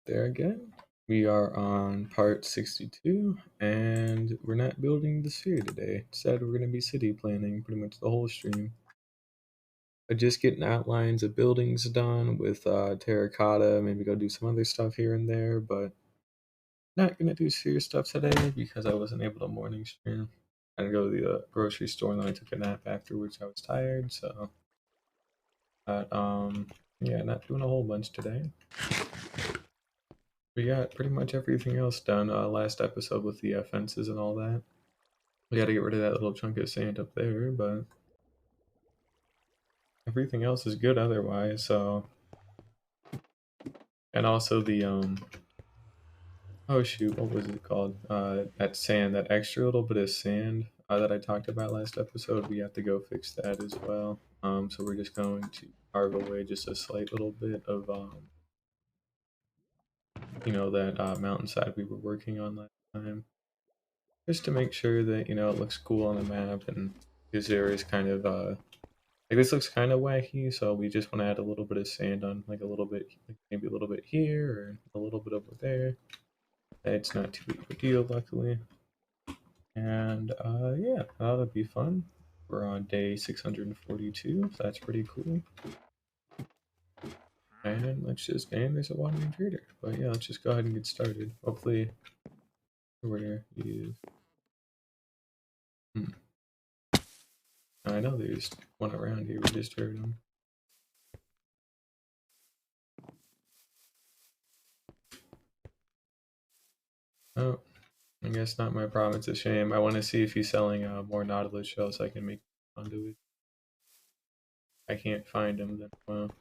There again. We are on part 62, and we're not building the sphere today. Instead, we're going to be city planning pretty much the whole stream. Just getting outlines of buildings done with terracotta, maybe go do some other stuff here and there, but not going to do sphere stuff today because I wasn't able to morning stream. I had to go to the grocery store and then I took a nap afterwards. I was tired, so but, yeah, not doing a whole bunch today. We got pretty much everything else done last episode with the fences and all that. We got to get rid of that little chunk of sand up there, but everything else is good otherwise. So, and also the oh shoot, what was it called? That sand, that extra little bit of sand that I talked about last episode. We have to go fix that as well. So we're just going to carve away just a slight little bit of that mountainside we were working on last time, just to make sure that it looks cool on the map, and because there is kind of like this looks kind of wacky, so we just want to add a little bit of sand on, like a little bit, like maybe a little bit here or a little bit over there. It's not too big of a deal, luckily. And yeah, that'll be fun. We're on day 642, so that's pretty cool. And there's a wandering trader. But yeah, let's just go ahead and get started. Hopefully, where he is. I know there's one around here, we just heard him. Oh, I guess not my problem. It's a shame. I want to see if he's selling more Nautilus shells so I can make conduit. I can't find him then. Well,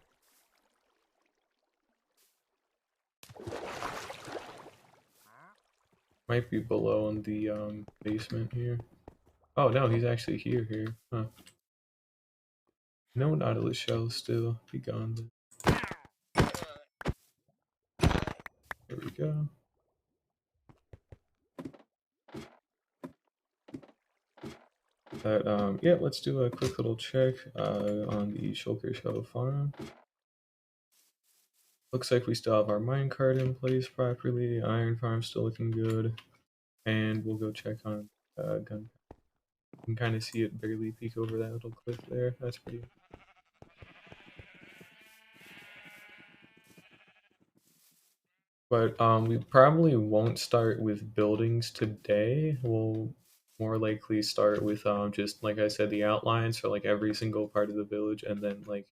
might be below in the basement here. Oh no, he's actually here. Huh. No Nautilus shells still. Be gone then. There we go. But yeah, let's do a quick little check on the Shulker Shell farm. Looks like we still have our minecart in place properly. Iron farm still looking good. And we'll go check on Gunpowder. You can kind of see it barely peek over that little cliff there. That's pretty. But we probably won't start with buildings today. We'll more likely start with just like I said, the outlines for like every single part of the village, and then like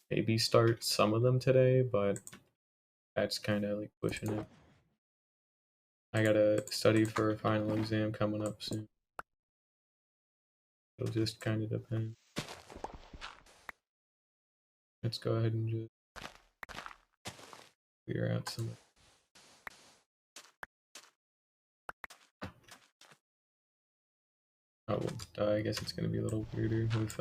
maybe start some of them today. But that's kind of like pushing it. I gotta study for a final exam coming up soon. It'll just kind of depend. Let's go ahead and just figure out some. Oh, well, I guess it's gonna be a little weirder with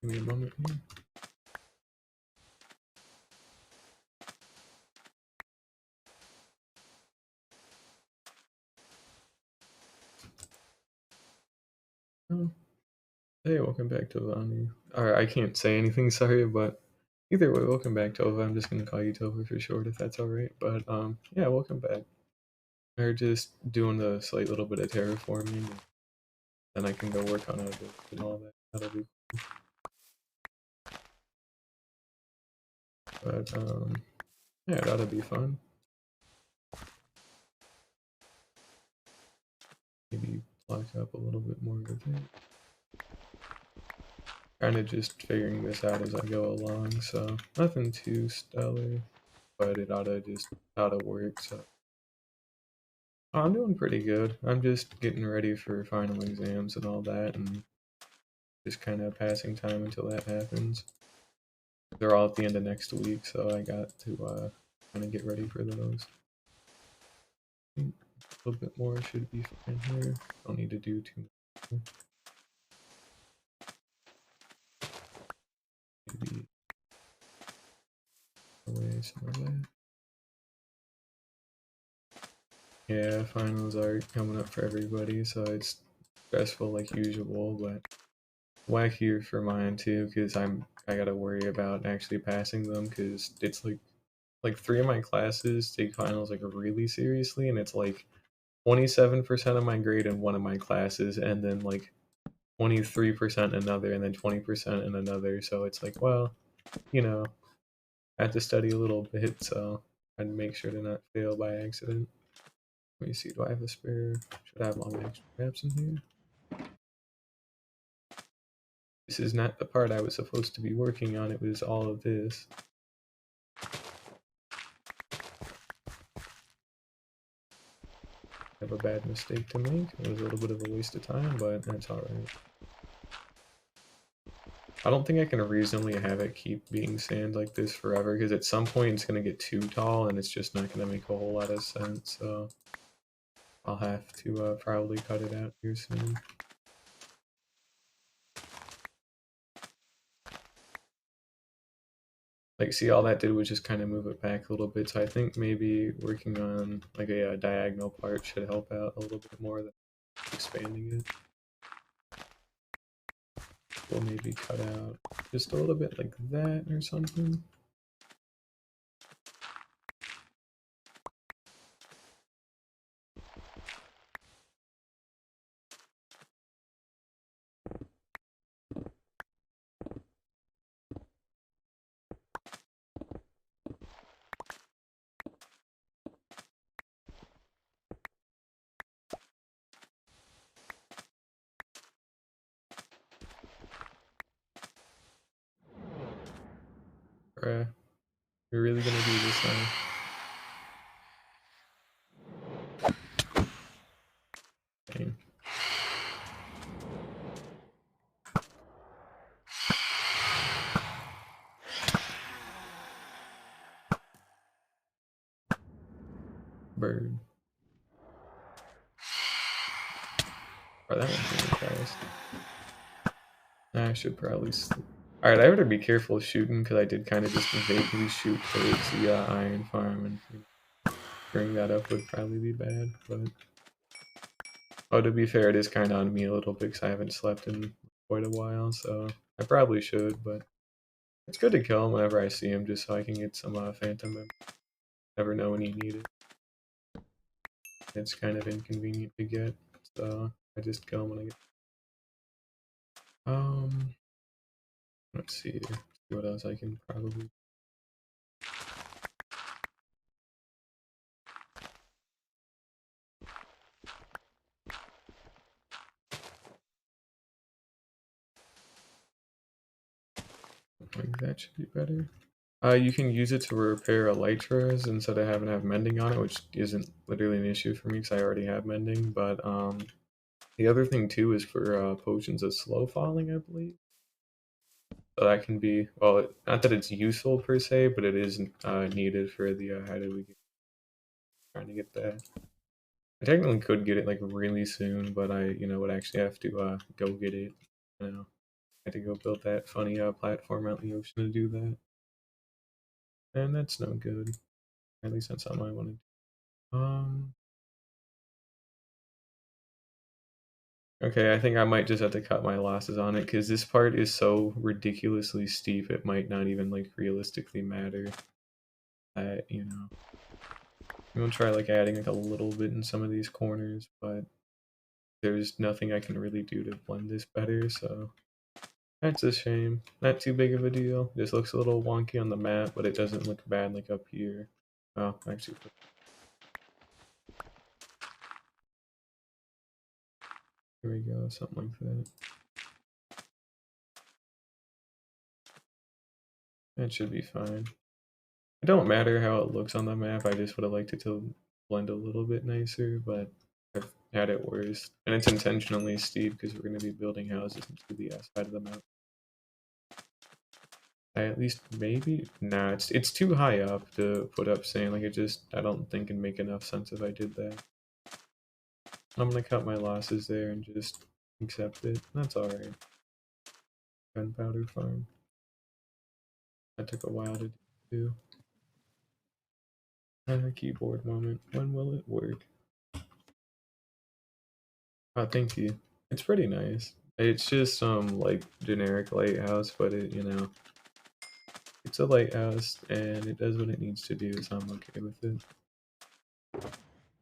give me a moment here. Oh, hey, welcome back to Vani. Alright, I can't say anything, sorry, but either way, welcome back, Tova. I'm just gonna call you Tova for short if that's alright. But yeah, welcome back. We're just doing a slight little bit of terraforming, and then I can go work on it and all that. That'll be cool. But yeah, that'll be fun. Maybe block up a little bit more of it. Kind of just figuring this out as I go along, so nothing too stellar, but it ought to work. So I'm doing pretty good. I'm just getting ready for final exams and all that, and just kind of passing time until that happens. They're all at the end of next week, so I got to kind of get ready for those. A little bit more should be fine here. Don't need to do too much. Maybe away some of that. Yeah, finals are coming up for everybody, so it's stressful like usual, but wackier for mine too, because I gotta worry about actually passing them, because it's like 3 of my classes take finals like really seriously, and it's like 27% of my grade in one of my classes, and then like 23% another, and then 20% in another. So it's like, well, you know, I have to study a little bit, so I'd make sure to not fail by accident. Let me see, do I have a spare? Should I have all my extra maps in here? This is not the part I was supposed to be working on, it was all of this. I have a bad mistake to make. It was a little bit of a waste of time, but that's alright. I don't think I can reasonably have it keep being sand like this forever, because at some point it's going to get too tall and it's just not going to make a whole lot of sense, so I'll have to probably cut it out here soon. Like, see, all that did was just kind of move it back a little bit, so I think maybe working on like a diagonal part should help out a little bit more than expanding it. We'll maybe cut out just a little bit like that or something. Bruh, we're really gonna do this now. Dang. Bird. Oh, that one's really fast. I should probably sleep. Alright, I better be careful shooting, because I did kind of just vaguely shoot towards the iron farm, and bring that up would probably be bad, but... Oh, to be fair, it is kind of on me a little bit, because I haven't slept in quite a while, so I probably should, but... It's good to kill him whenever I see him, just so I can get some phantom memory. Never know when you need it. It's kind of inconvenient to get, so I just kill him when I get... Let's see what else I can probably... Like that should be better. You can use it to repair elytras instead of having to have mending on it, which isn't literally an issue for me because I already have mending. But the other thing too is for potions of slow falling, I believe. So that can be, well, not that it's useful per se, but it is needed for the how do we get, trying to get that. I technically could get it like really soon, but I would actually have to go get it. You know, I had to go build that funny platform out in the ocean to do that, and that's no good. At least that's something I wanted. Okay, I think I might just have to cut my losses on it because this part is so ridiculously steep it might not even like realistically matter. I'm gonna try like adding like a little bit in some of these corners, but there's nothing I can really do to blend this better, so that's a shame. Not too big of a deal. This looks a little wonky on the map, but it doesn't look bad like up here. Oh, actually, here we go, something like that. That should be fine. It don't matter how it looks on the map, I just would have liked it to blend a little bit nicer, but I've had it worse. And it's intentionally steep because we're going to be building houses into the side of the map. I at least maybe? Nah, it's too high up to put up sand. Like, I don't think it'd make enough sense if I did that. I'm going to cut my losses there and just accept it. That's alright. Gunpowder Farm. That took a while to do. Keyboard moment. When will it work? Oh, thank you. It's pretty nice. It's just some like generic lighthouse, but it's a lighthouse and it does what it needs to do, so I'm okay with it.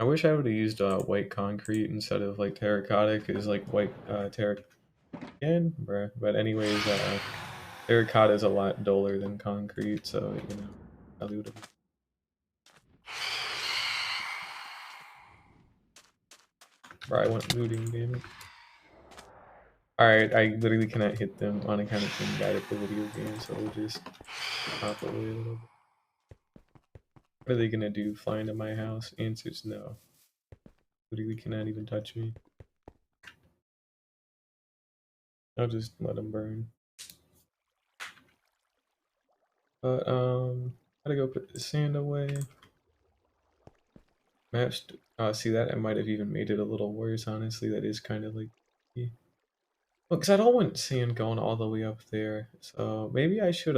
I wish I would have used white concrete instead of like terracotta, because like white terracotta, bruh. But anyways, terracotta is a lot duller than concrete, so probably would have. Bro, I went looting, damn it. Alright, I literally cannot hit them on account of being bad at the video game, so we'll just hop away a little bit. What are they gonna do? Fly into my house? Answer's no. Literally cannot even touch me. I'll just let them burn. But, gotta go put the sand away. Matched, see that? I might have even made it a little worse, honestly. That is kind of like... Well, because I don't want sand going all the way up there. So maybe I should,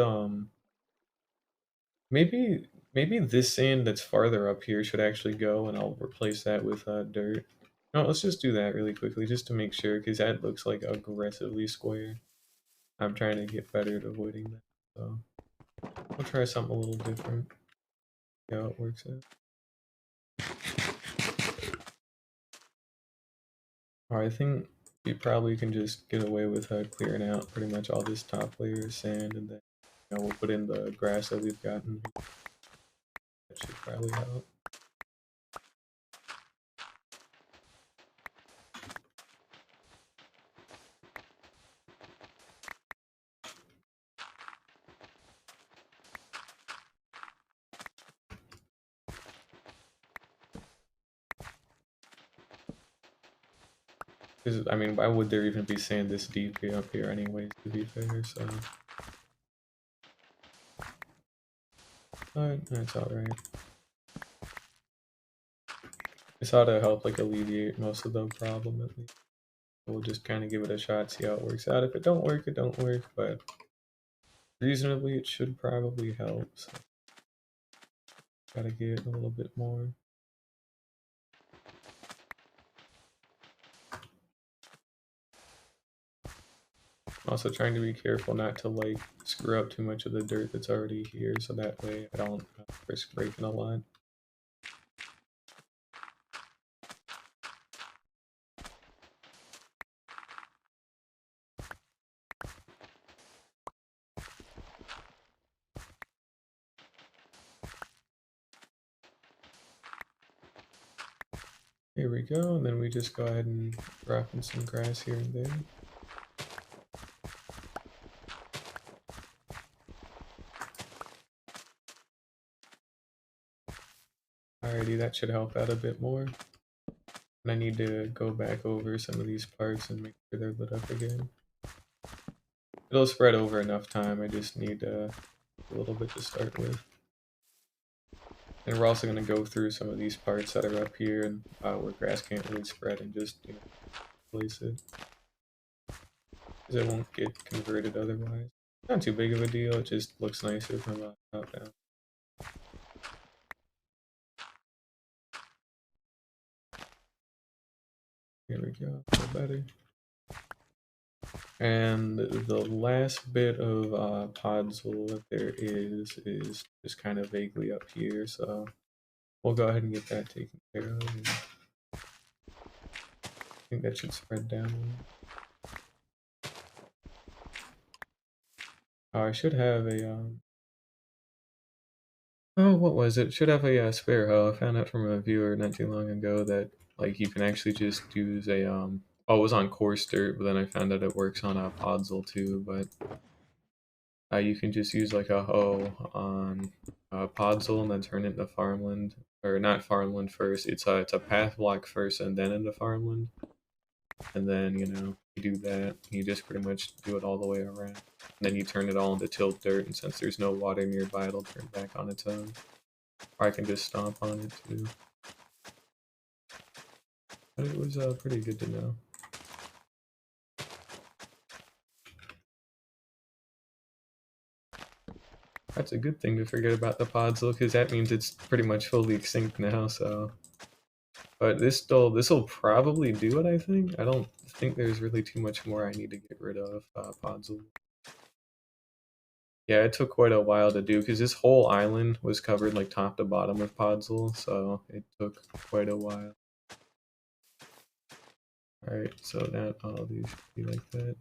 maybe this sand that's farther up here should actually go, and I'll replace that with dirt. No, let's just do that really quickly, just to make sure, because that looks like aggressively square. I'm trying to get better at avoiding that, so we'll try something a little different. See how it works out. Alright, I think we probably can just get away with clearing out pretty much all this top layer of sand, and then we'll put in the grass that we've gotten. That should probably help. Because, I mean, why would there even be sand this deep up here anyways, to be fair, so... But that's alright. This ought to help, like, alleviate most of the problem, at least. We'll just kind of give it a shot, see how it works out. If it don't work, it don't work, but reasonably, it should probably help, so... Gotta get a little bit more. Also trying to be careful not to like screw up too much of the dirt that's already here, so that way I don't risk breaking a lot. Here we go, and then we just go ahead and drop in some grass here and there. Alrighty, that should help out a bit more. And I need to go back over some of these parts and make sure they're lit up again. It'll spread over enough time, I just need a little bit to start with. And we're also going to go through some of these parts that are up here and where grass can't really spread, and just place it. Because it won't get converted otherwise. Not too big of a deal, it just looks nicer from top down. Here we go, feel better. And the last bit of podzol that there is just kind of vaguely up here, so we'll go ahead and get that taken care of. I think that should spread down. Oh, I should have a oh, what was it? Should have a spare hoe. I found out from a viewer not too long ago that like you can actually just use a oh, it was on coarse dirt, but then I found out it works on a podzol too. But you can just use like a hoe on podzol and then turn it into farmland, or not farmland first. It's a path block first and then into farmland. And then you do that. You just pretty much do it all the way around. And then you turn it all into tilled dirt, and since there's no water nearby, it'll turn back on its own. Or I can just stomp on it too. But it was pretty good to know. That's a good thing to forget about the pods though, because that means it's pretty much fully extinct now, so But this'll probably do it, I think. I don't think there's really too much more I need to get rid of, Podzol. Yeah, it took quite a while to do, because this whole island was covered like top to bottom with Podzol, so it took quite a while. Alright, so now all these should be like that.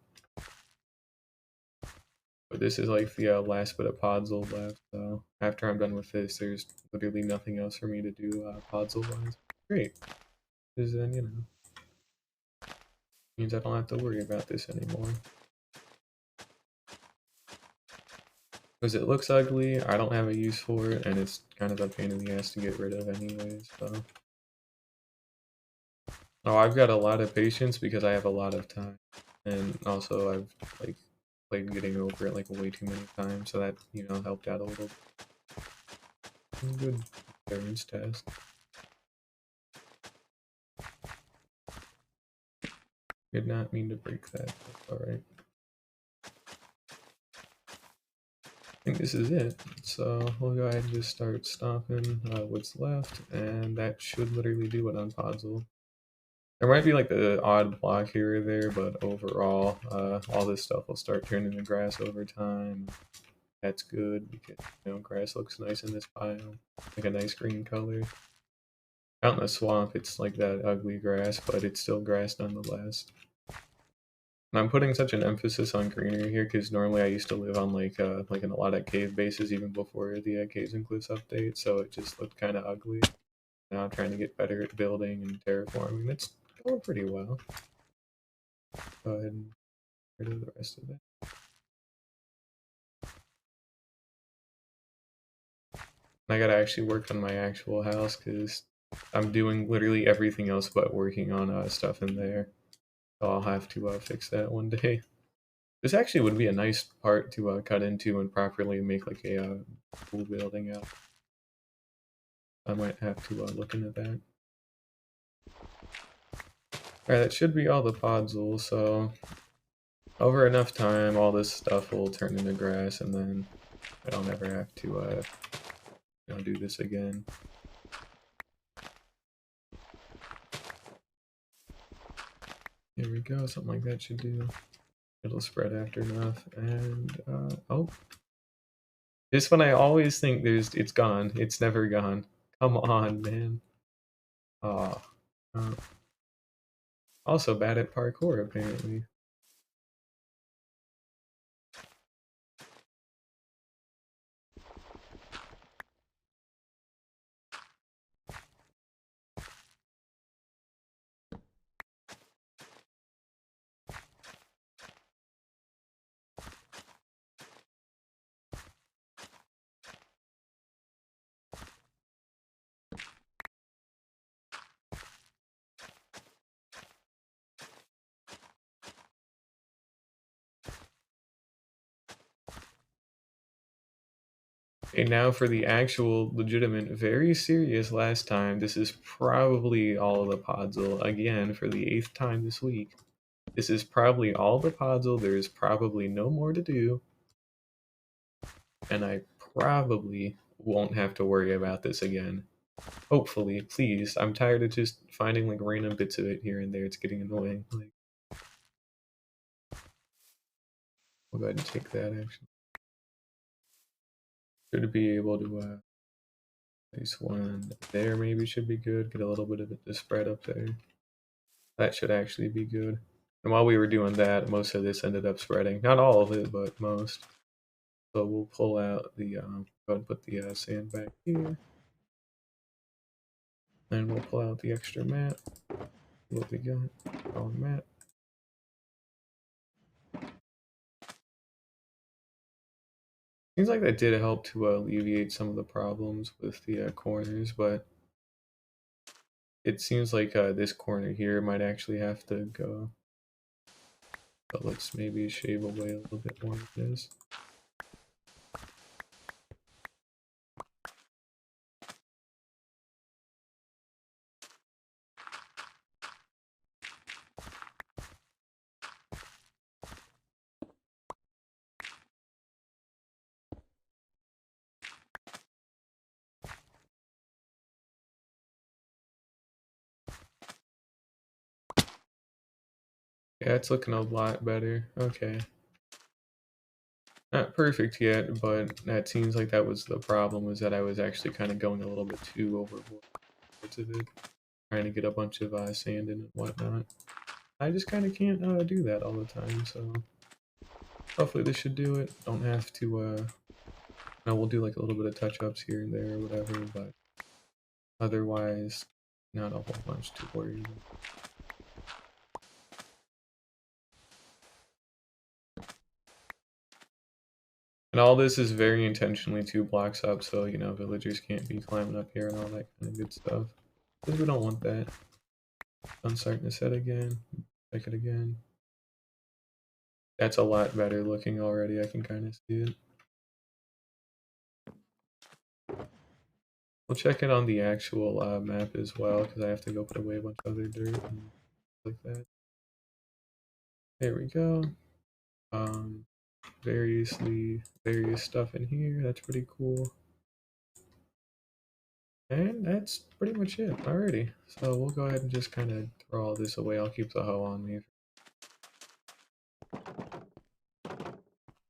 But this is like the last bit of Podzol left, so after I'm done with this, there's literally nothing else for me to do Podzol-wise. Great. Because then, you know, means I don't have to worry about this anymore. Because it looks ugly, I don't have a use for it, and it's kind of a pain in the ass to get rid of anyway, so... Oh, I've got a lot of patience because I have a lot of time. And also I've, like, played getting over it, like, way too many times, so that, you know, helped out a little. Good endurance test. Did not mean to break that, that's alright. I think this is it. So we'll go ahead and just start stopping what's left, and that should literally do it on Podzol. There might be like the odd block here or there, but overall, all this stuff will start turning to grass over time. That's good because, you know, grass looks nice in this biome, like a nice green color. Out in the swamp, it's like that ugly grass, but it's still grass nonetheless. And I'm putting such an emphasis on greenery here because normally I used to live on like in a lot of cave bases even before the Caves and Cliffs update, so it just looked kind of ugly. Now I'm trying to get better at building and terraforming. It's going pretty well. Go ahead and get rid of the rest of that. I gotta actually work on my actual house because I'm doing literally everything else but working on stuff in there. So I'll have to fix that one day. This actually would be a nice part to cut into and properly make like a cool building out. I might have to look into that. Alright, that should be all the Podzol, so over enough time all this stuff will turn into grass and then I don't ever have to you know, do this again. Here we go, something like that should do. It'll spread after enough, and oh. This one I always think it's gone. It's never gone. Come on, man. Aw. Also bad at parkour, apparently. And now for the actual, legitimate, very serious last time. This is probably all the Podzol, again, for the 8th time this week. This is probably all the Podzol, there is probably no more to do. And I probably won't have to worry about this again. Hopefully, please. I'm tired of just finding like random bits of it here and there. It's getting annoying. Like, we'll go ahead and take that actually. Should be able to place one there maybe should be good. Get a little bit of it to spread up there. That should actually be good. And while we were doing that, most of this ended up spreading. Not all of it, but most. So we'll pull out the, go ahead and put the sand back here. And we'll pull out the extra mat. What we got? Wrong mat. Seems like that did help to alleviate some of the problems with the corners, but it seems like this corner here might actually have to go. But let's maybe shave away a little bit more of this. Yeah, it's looking a lot better. Okay. Not perfect yet, but that seems like that was the problem, was that I was actually kind of going a little bit too overboard with it, trying to get a bunch of sand in and whatnot. I just kind of can't do that all the time, so hopefully this should do it. Don't have to, no, we'll do like a little bit of touch-ups here and there or whatever, but otherwise, not a whole bunch to worry about. And all this is very intentionally 2 blocks up, so, you know, villagers can't be climbing up here and all that kind of good stuff. Because we don't want that. Sun's starting to set again. Check it again. That's a lot better looking already, I can kind of see it. We'll check it on the actual map as well, because I have to go put away a bunch of other dirt and like that. There we go. Various stuff in here. That's pretty cool. And that's pretty much it. Alrighty. So we'll go ahead and just kind of throw all this away. I'll keep the hoe on me.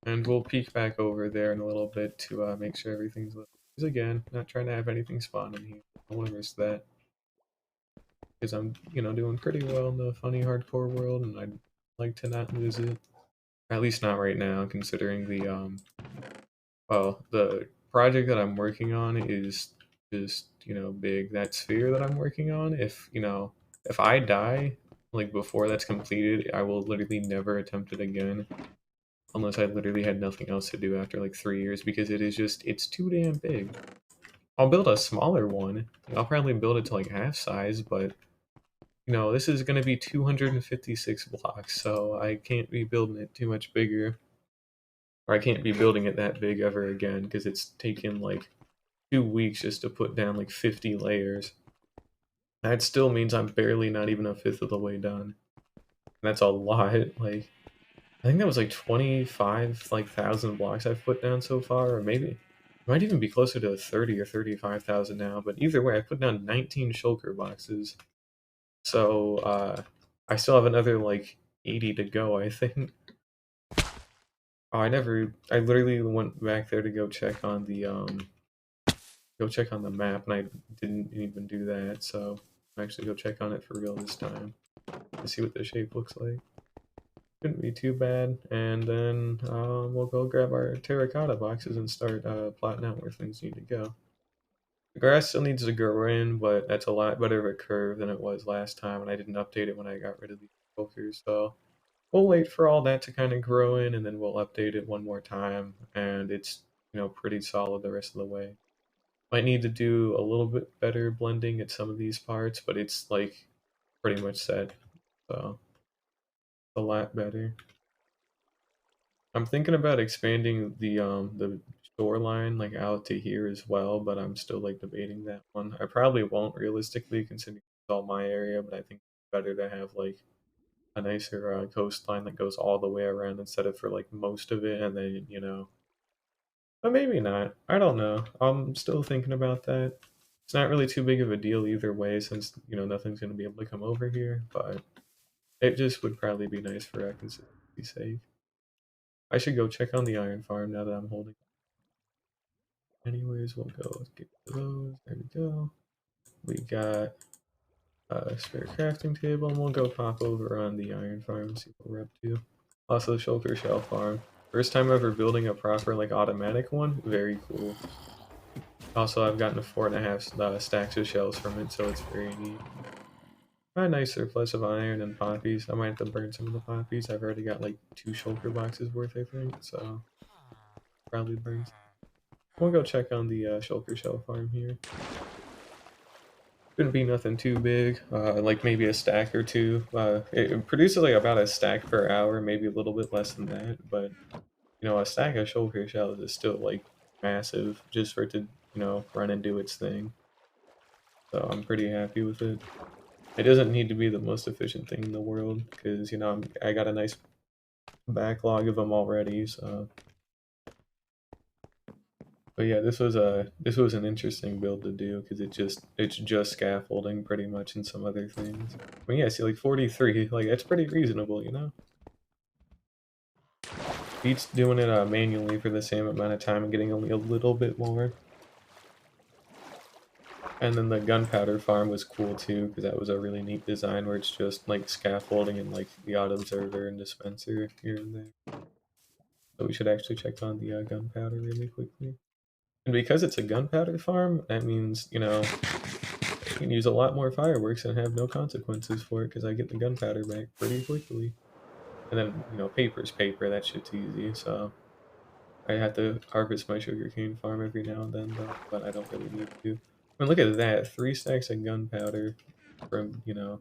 And we'll peek back over there in a little bit to make sure everything's lit. Because again, not trying to have anything spawn in here. I don't want to risk that. Because I'm, you know, doing pretty well in the funny hardcore world, and I'd like to not lose it. At least not right now, considering the well, the project that I'm working on is just, you know, big. That sphere that I'm working on, if, you know, if I die, like, before that's completed, I will literally never attempt it again. Unless I literally had nothing else to do after, like, 3 years, because it is just, it's too damn big. I'll build a smaller one. I'll probably build it to, like, half size, but, you know, this is going to be 256 blocks, so I can't be building it too much bigger. Or I can't be building it that big ever again, because it's taken, like, 2 weeks just to put down like 50 layers. That still means I'm barely not even a fifth of the way done. And that's a lot. Like, I think that was like 25 like thousand blocks I've put down so far, or maybe it might even be closer to 30 or 35,000 now. But either way, I put down 19 shulker boxes. So I still have another like 80 to go, I think. Oh, I literally went back there to go check on the map, and I didn't even do that, so I'll actually go check on it for real this time to see what the shape looks like. Couldn't be too bad, and then we'll go grab our terracotta boxes and start plotting out where things need to go. The grass still needs to grow in, but that's a lot better of a curve than it was last time, and I didn't update it when I got rid of the filters, so we'll wait for all that to kind of grow in, and then we'll update it one more time, and it's, you know, pretty solid the rest of the way. Might need to do a little bit better blending at some of these parts, but it's like pretty much set, so a lot better. I'm thinking about expanding the shoreline like out to here as well, but I'm still like debating that one. I probably won't realistically considering it's all my area, but I think it's better to have like a nicer coastline that goes all the way around instead of for like most of it, and then, you know, but maybe not. I don't know. I'm still thinking about that. It's not really too big of a deal either way, since, you know, nothing's going to be able to come over here, but it just would probably be nice for consistency's sake. I should go check on the iron farm now that I'm holding. Anyways, we'll go get those. There we go. We got a spare crafting table, and we'll go pop over on the iron farm and see what we're up to. Also, shulker shell farm. First time ever building a proper like automatic one. Very cool. Also, I've gotten 4.5 stacks of shells from it, so it's very neat. A nice surplus of iron and poppies. I might have to burn some of the poppies. I've already got like 2 shulker boxes worth, I think, so probably burn some. We'll go check on the shulker shell farm here. Couldn't be nothing too big, like maybe a stack or two. It produces like about a stack per hour, maybe a little bit less than that, but you know, a stack of shulker shells is still like massive just for it to, you know, run and do its thing. So I'm pretty happy with it. It doesn't need to be the most efficient thing in the world because, you know, I got a nice backlog of them already, so But yeah, this was an interesting build to do because it's just scaffolding pretty much and some other things. I mean, yeah, see, like 43, like that's pretty reasonable, you know. Beats doing it manually for the same amount of time and getting only a little bit more. And then the Gunpowder Farm was cool too because that was a really neat design where it's just like scaffolding and like the auto observer and dispenser here and there. So we should actually check on the gunpowder really quickly. And because it's a gunpowder farm, that means, you know, I can use a lot more fireworks and have no consequences for it because I get the gunpowder back pretty quickly. And then, you know, paper's paper, that shit's easy, so I have to harvest my sugarcane farm every now and then, though, but I don't really need to. I mean, look at that, 3 stacks of gunpowder from, you know,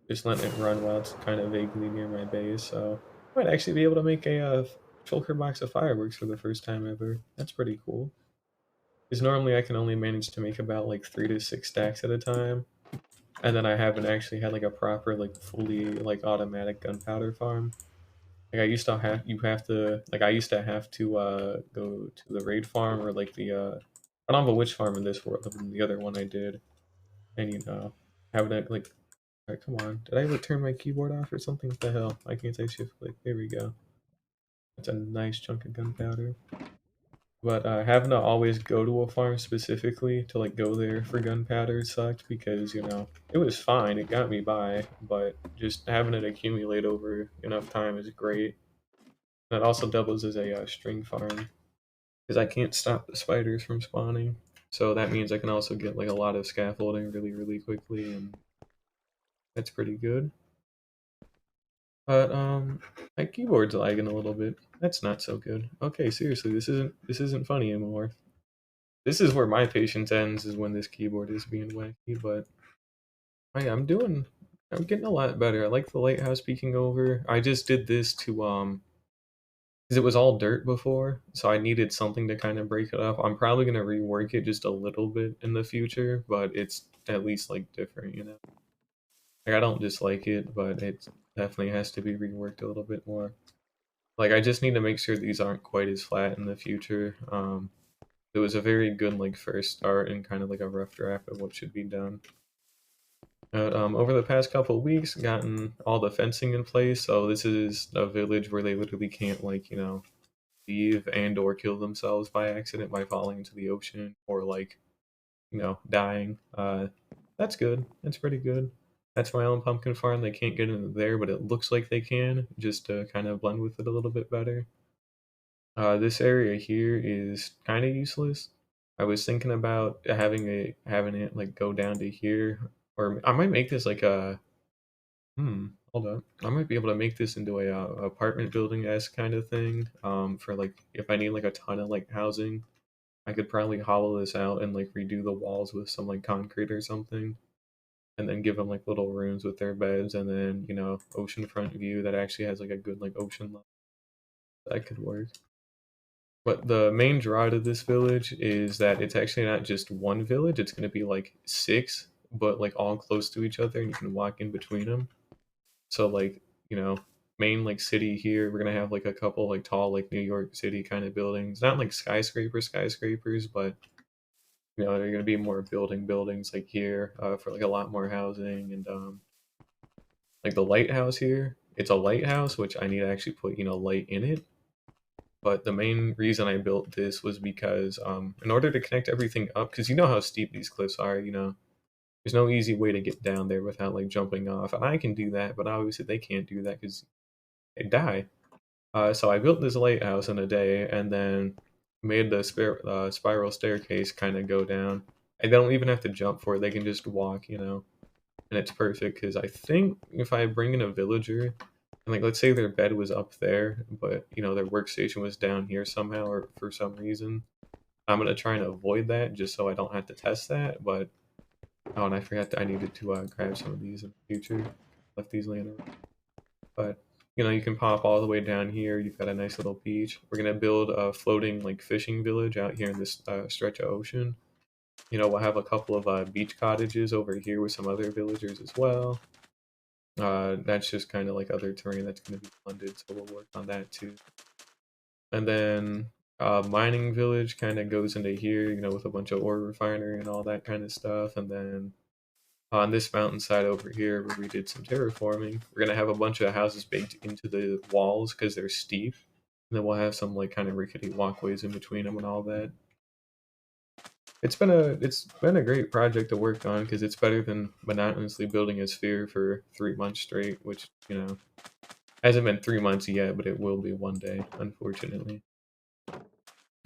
just letting it run while it's kind of vaguely near my base, so I might actually be able to make a shulker box of fireworks for the first time ever. That's pretty cool. Because normally I can only manage to make about like 3 to 6 stacks at a time, and then I haven't actually had like a proper like fully like automatic gunpowder farm. Like I used to have you have to like I used to have to go to the raid farm or like the I don't have a witch farm in this world, but in the other one I did, and you know having it like alright, come on, did I ever turn my keyboard off or something? What the hell? I can't say shift click. There we go. That's a nice chunk of gunpowder. But having to always go to a farm specifically to like go there for gunpowder sucked because you know it was fine, it got me by, but just having it accumulate over enough time is great. That also doubles as a string farm because I can't stop the spiders from spawning, so that means I can also get like a lot of scaffolding really quickly, and that's pretty good. But my keyboard's lagging a little bit. That's not so good. Okay, seriously, this isn't funny anymore. This is where my patience ends, is when this keyboard is being wacky, but oh yeah, I'm getting a lot better. I like the lighthouse peeking over. I just did this to because it was all dirt before, so I needed something to kind of break it up. I'm probably gonna rework it just a little bit in the future, but it's at least like different, you know. Like I don't dislike it, but it definitely has to be reworked a little bit more. Like I just need to make sure these aren't quite as flat in the future. It was a very good like first start and kind of like a rough draft of what should be done. But over the past couple of weeks, gotten all the fencing in place. So this is a village where they literally can't like leave and or kill themselves by accident by falling into the ocean or like dying. That's good. That's pretty good. That's my own pumpkin farm. They can't get into there, but it looks like they can, just to kind of blend with it a little bit better. This area here is kind of useless. I was thinking about having it like go down to here, or I might make this like a hold up. I might be able to make this into a apartment building esque kind of thing. For like if I need like a ton of like housing, I could probably hollow this out and like redo the walls with some like concrete or something, and then give them like little rooms with their beds, and then oceanfront view that actually has like a good like ocean level. That could work. But the main draw to this village is that it's actually not just one village, it's going to be like six, but like all close to each other and you can walk in between them. So like, main like city here, we're going to have like a couple like tall like New York City kind of buildings. Not like skyscrapers, but they're going to be more buildings like here for like a lot more housing and like the lighthouse here. It's a lighthouse which I need to actually put, light in it, but the main reason I built this was because in order to connect everything up, because you know how steep these cliffs are, there's no easy way to get down there without like jumping off. And I can do that, but obviously they can't do that because they die. So I built this lighthouse in a day and then made the spiral staircase kind of go down. And they don't even have to jump for it, they can just walk, and it's perfect because I think if I bring in a villager and like let's say their bed was up there, but their workstation was down here somehow or for some reason, I'm gonna try and avoid that just so I don't have to test that. But oh, and I forgot that I needed to grab some of these in the future. Left these laying around, but you can pop all the way down here. You've got a nice little beach. We're gonna build a floating like fishing village out here in this stretch of ocean. We'll have a couple of beach cottages over here with some other villagers as well. That's just kind of like other terrain that's going to be funded, so we'll work on that too. And then Mining village kind of goes into here, with a bunch of ore refinery and all that kind of stuff. And then on this mountainside over here, where we did some terraforming, we're gonna have a bunch of houses baked into the walls because they're steep. And then we'll have some like kind of rickety walkways in between them and all that. It's been a great project to work on because it's better than monotonously building a sphere for 3 months straight, which hasn't been 3 months yet, but it will be one day, unfortunately.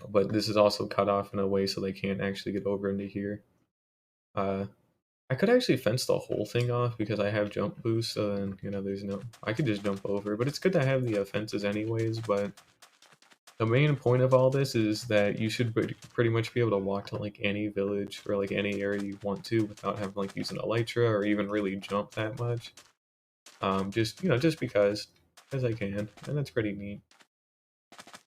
But this is also cut off in a way so they can't actually get over into here. Uh, I could actually fence the whole thing off because I have jump boost, so then there's no. I could just jump over, but it's good to have the fences anyways. But the main point of all this is that you should pretty much be able to walk to like any village or like any area you want to without having like using elytra or even really jump that much. Just because, as I can, and that's pretty neat.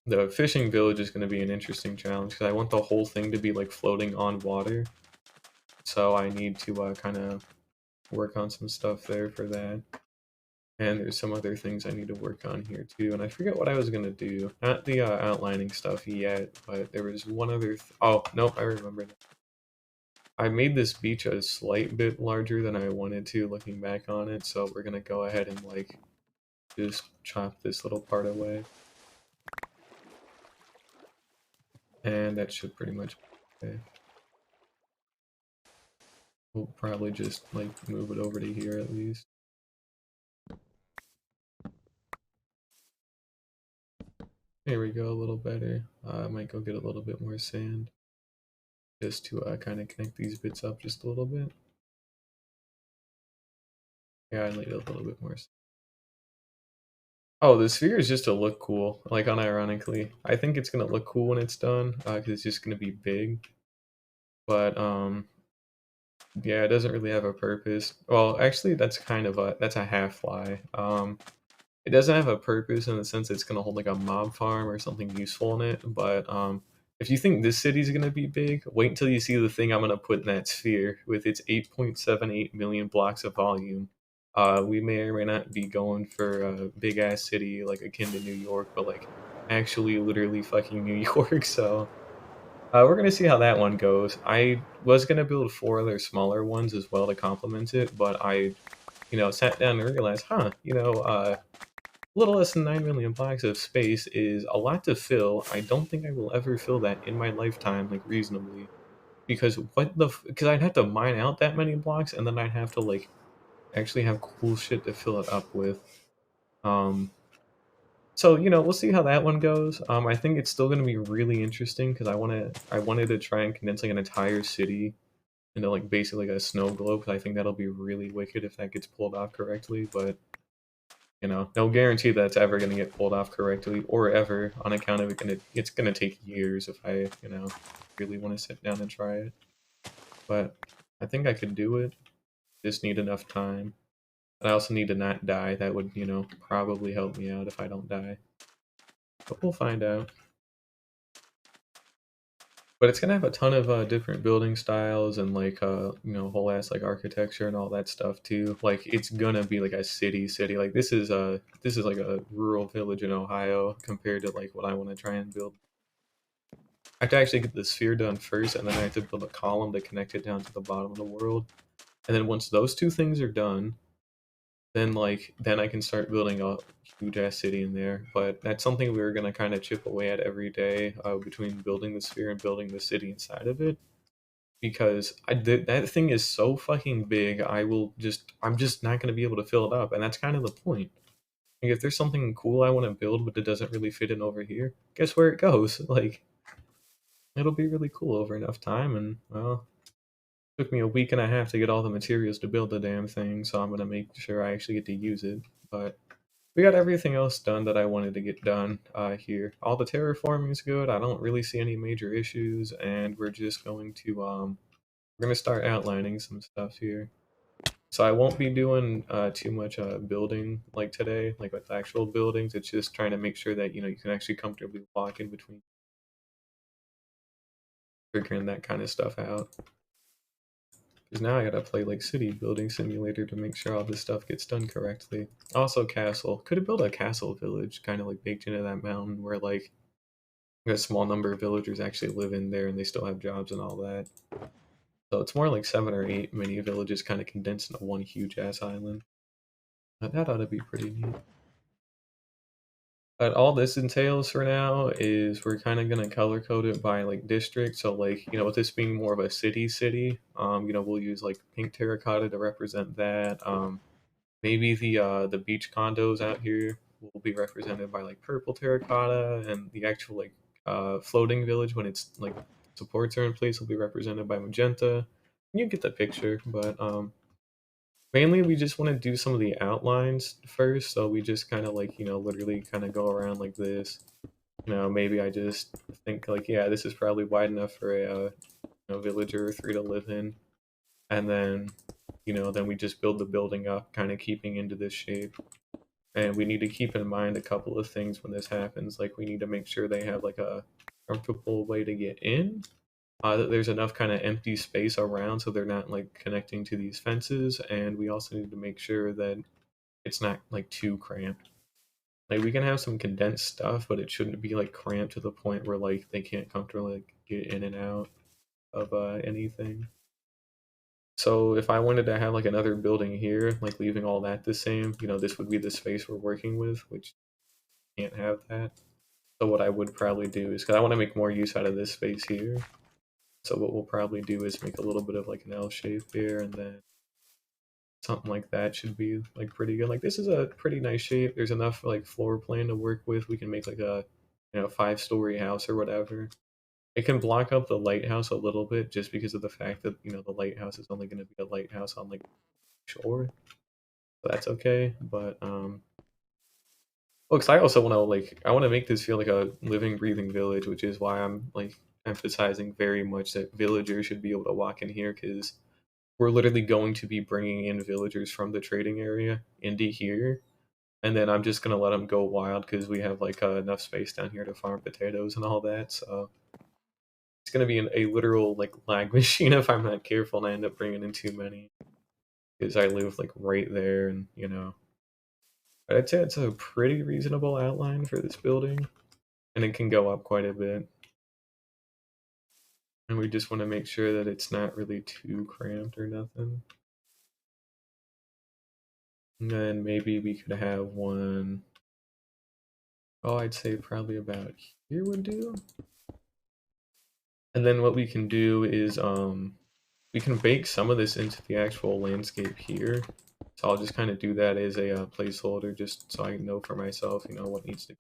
The fishing village is going to be an interesting challenge because I want the whole thing to be like floating on water. So I need to kind of work on some stuff there for that. And there's some other things I need to work on here too. And I forget what I was going to do. Not the outlining stuff yet, but there was one other... Oh, nope, I remember that. I made this beach a slight bit larger than I wanted to looking back on it. So we're going to go ahead and like just chop this little part away. And that should pretty much be okay. We'll probably just like move it over to here at least. There we go, a little better. I might go get a little bit more sand just to kind of connect these bits up just a little bit. Yeah, I need a little bit more. Oh, the sphere is just to look cool, like unironically. I think it's gonna look cool when it's done, because it's just gonna be big. But yeah, it doesn't really have a purpose. Well, actually, that's a half lie. It doesn't have a purpose in the sense it's gonna hold like a mob farm or something useful in it. But if you think this city's gonna be big, wait until you see the thing I'm gonna put in that sphere with its 8.78 million blocks of volume. We may or may not be going for a big ass city like akin to New York, but like actually literally fucking New York. So we're gonna see how that one goes. I was gonna build 4 other smaller ones as well to complement it, but I, sat down and realized, a little less than 9 million blocks of space is a lot to fill. I don't think I will ever fill that in my lifetime, like reasonably, because because I'd have to mine out that many blocks, and then I'd have to like actually have cool shit to fill it up with. Um, so we'll see how that one goes. I think it's still going to be really interesting because I wanted to try and condense like an entire city into like basically like a snow globe. 'Cause I think that'll be really wicked if that gets pulled off correctly. But no guarantee that's ever going to get pulled off correctly or ever on account of it's going to take years if I really want to sit down and try it. But I think I could do it. Just need enough time. I also need to not die. That would, probably help me out if I don't die. But we'll find out. But it's gonna have a ton of different building styles and like whole ass like architecture and all that stuff too. Like it's gonna be like a city. Like this is like a rural village in Ohio compared to like what I want to try and build. I have to actually get the sphere done first, and then I have to build a column to connect it down to the bottom of the world. And then once those two things are done, then I can start building a huge ass city in there. But that's something we were gonna kind of chip away at every day between building the sphere and building the city inside of it. Because that thing is so fucking big, I'm just not gonna be able to fill it up, and that's kind of the point. Like if there's something cool I want to build but it doesn't really fit in over here, guess where it goes? Like it'll be really cool over enough time, and well, took me a week and a half to get all the materials to build the damn thing, so I'm gonna make sure I actually get to use it. But we got everything else done that I wanted to get done here. All the terraforming is good. I don't really see any major issues, and we're just going to we're gonna start outlining some stuff here. So I won't be doing too much building like today, like with actual buildings. It's just trying to make sure that you can actually comfortably walk in between, figuring that kind of stuff out. Because now I gotta play like city building simulator to make sure all this stuff gets done correctly. Also castle. Could have built a castle village kind of like baked into that mountain where like a small number of villagers actually live in there and they still have jobs and all that. So it's more like 7 or 8 mini villages kind of condensed into one huge ass island. But that ought to be pretty neat. But all this entails for now is we're kind of gonna color code it by like district. So like with this being more of a city, we'll use like pink terracotta to represent that. Maybe the beach condos out here will be represented by like purple terracotta, and the actual like floating village when it's like supports are in place will be represented by magenta. You get the picture, but mainly we just want to do some of the outlines first. So we just kind of like literally kind of go around like this. Maybe I just think like, yeah, this is probably wide enough for a villager or three to live in, and then we just build the building up, kind of keeping into this shape. And we need to keep in mind a couple of things when this happens. Like we need to make sure they have like a comfortable way to get in. That there's enough kind of empty space around so they're not like connecting to these fences. And we also need to make sure that it's not like too cramped. Like we can have some condensed stuff, but it shouldn't be like cramped to the point where like they can't comfortably like, get in and out of anything. So if I wanted to have like another building here, like leaving all that the same, this would be the space we're working with, which can't have that. So what I would probably do is, because I want to make more use out of this space here. So what we'll probably do is make a little bit of like an L shape here, and then something like that should be like pretty good. Like this is a pretty nice shape. There's enough like floor plan to work with. We can make like a 5-story house or whatever. It can block up the lighthouse a little bit just because of the fact that the lighthouse is only going to be a lighthouse on like shore. So that's okay. But well, because I also want to I want to make this feel like a living, breathing village, which is why I'm like emphasizing very much that villagers should be able to walk in here, because we're literally going to be bringing in villagers from the trading area into here, and then I'm just gonna let them go wild because we have like enough space down here to farm potatoes and all that. So it's gonna be a literal like lag machine if I'm not careful and I end up bringing in too many, because I live like right there, and but I'd say it's a pretty reasonable outline for this building, and it can go up quite a bit. And we just want to make sure that it's not really too cramped or nothing. And then maybe we could have one. Oh, I'd say probably about here would do. And then what we can do is we can bake some of this into the actual landscape here. So I'll just kind of do that as a placeholder, just so I know for myself, what needs to.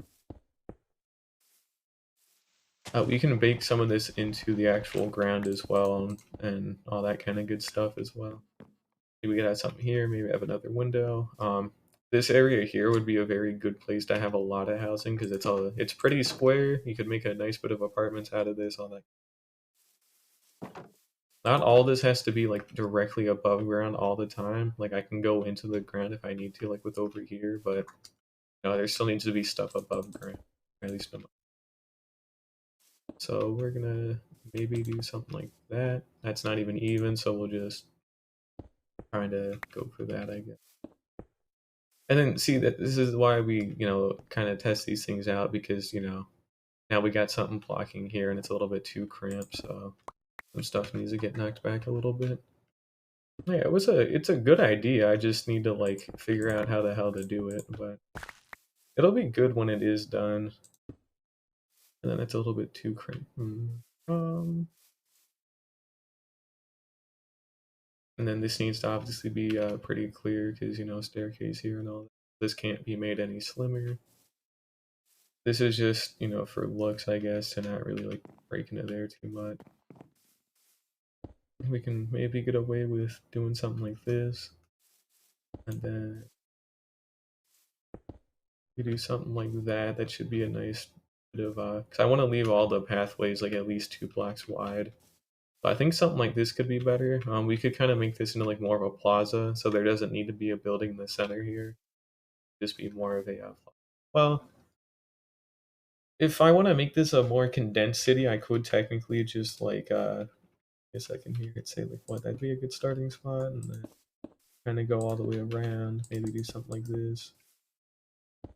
We can bake some of this into the actual ground as well, and all that kind of good stuff as well. Maybe we could have something here, maybe have another window. This area here would be a very good place to have a lot of housing because it's pretty square. You could make a nice bit of apartments out of this. All that. Not all this has to be like directly above ground all the time. Like I can go into the ground if I need to, like with over here, but there still needs to be stuff above ground, at least. So we're gonna maybe do something like that. That's not even, so we'll just kind of go for that, I guess. And then see that this is why we, kind of test these things out, because, now we got something blocking here and it's a little bit too cramped, so some stuff needs to get knocked back a little bit. Yeah, it's a good idea. I just need to like figure out how the hell to do it, but it'll be good when it is done. And then it's a little bit too cramped. And then this needs to obviously be pretty clear because staircase here and all that. This can't be made any slimmer. This is just for looks, I guess, to not really like break into there too much. We can maybe get away with doing something like this, and then we do something like that. That should be a nice bit of because I want to leave all the pathways like at least 2 blocks wide. So I think something like this could be better. We could kind of make this into like more of a plaza, so there doesn't need to be a building in the center here. Just be more of a well, if I want to make this a more condensed city, I could technically just like a second here, could say like what, that'd be a good starting spot, and then kind of go all the way around. Maybe do something like this.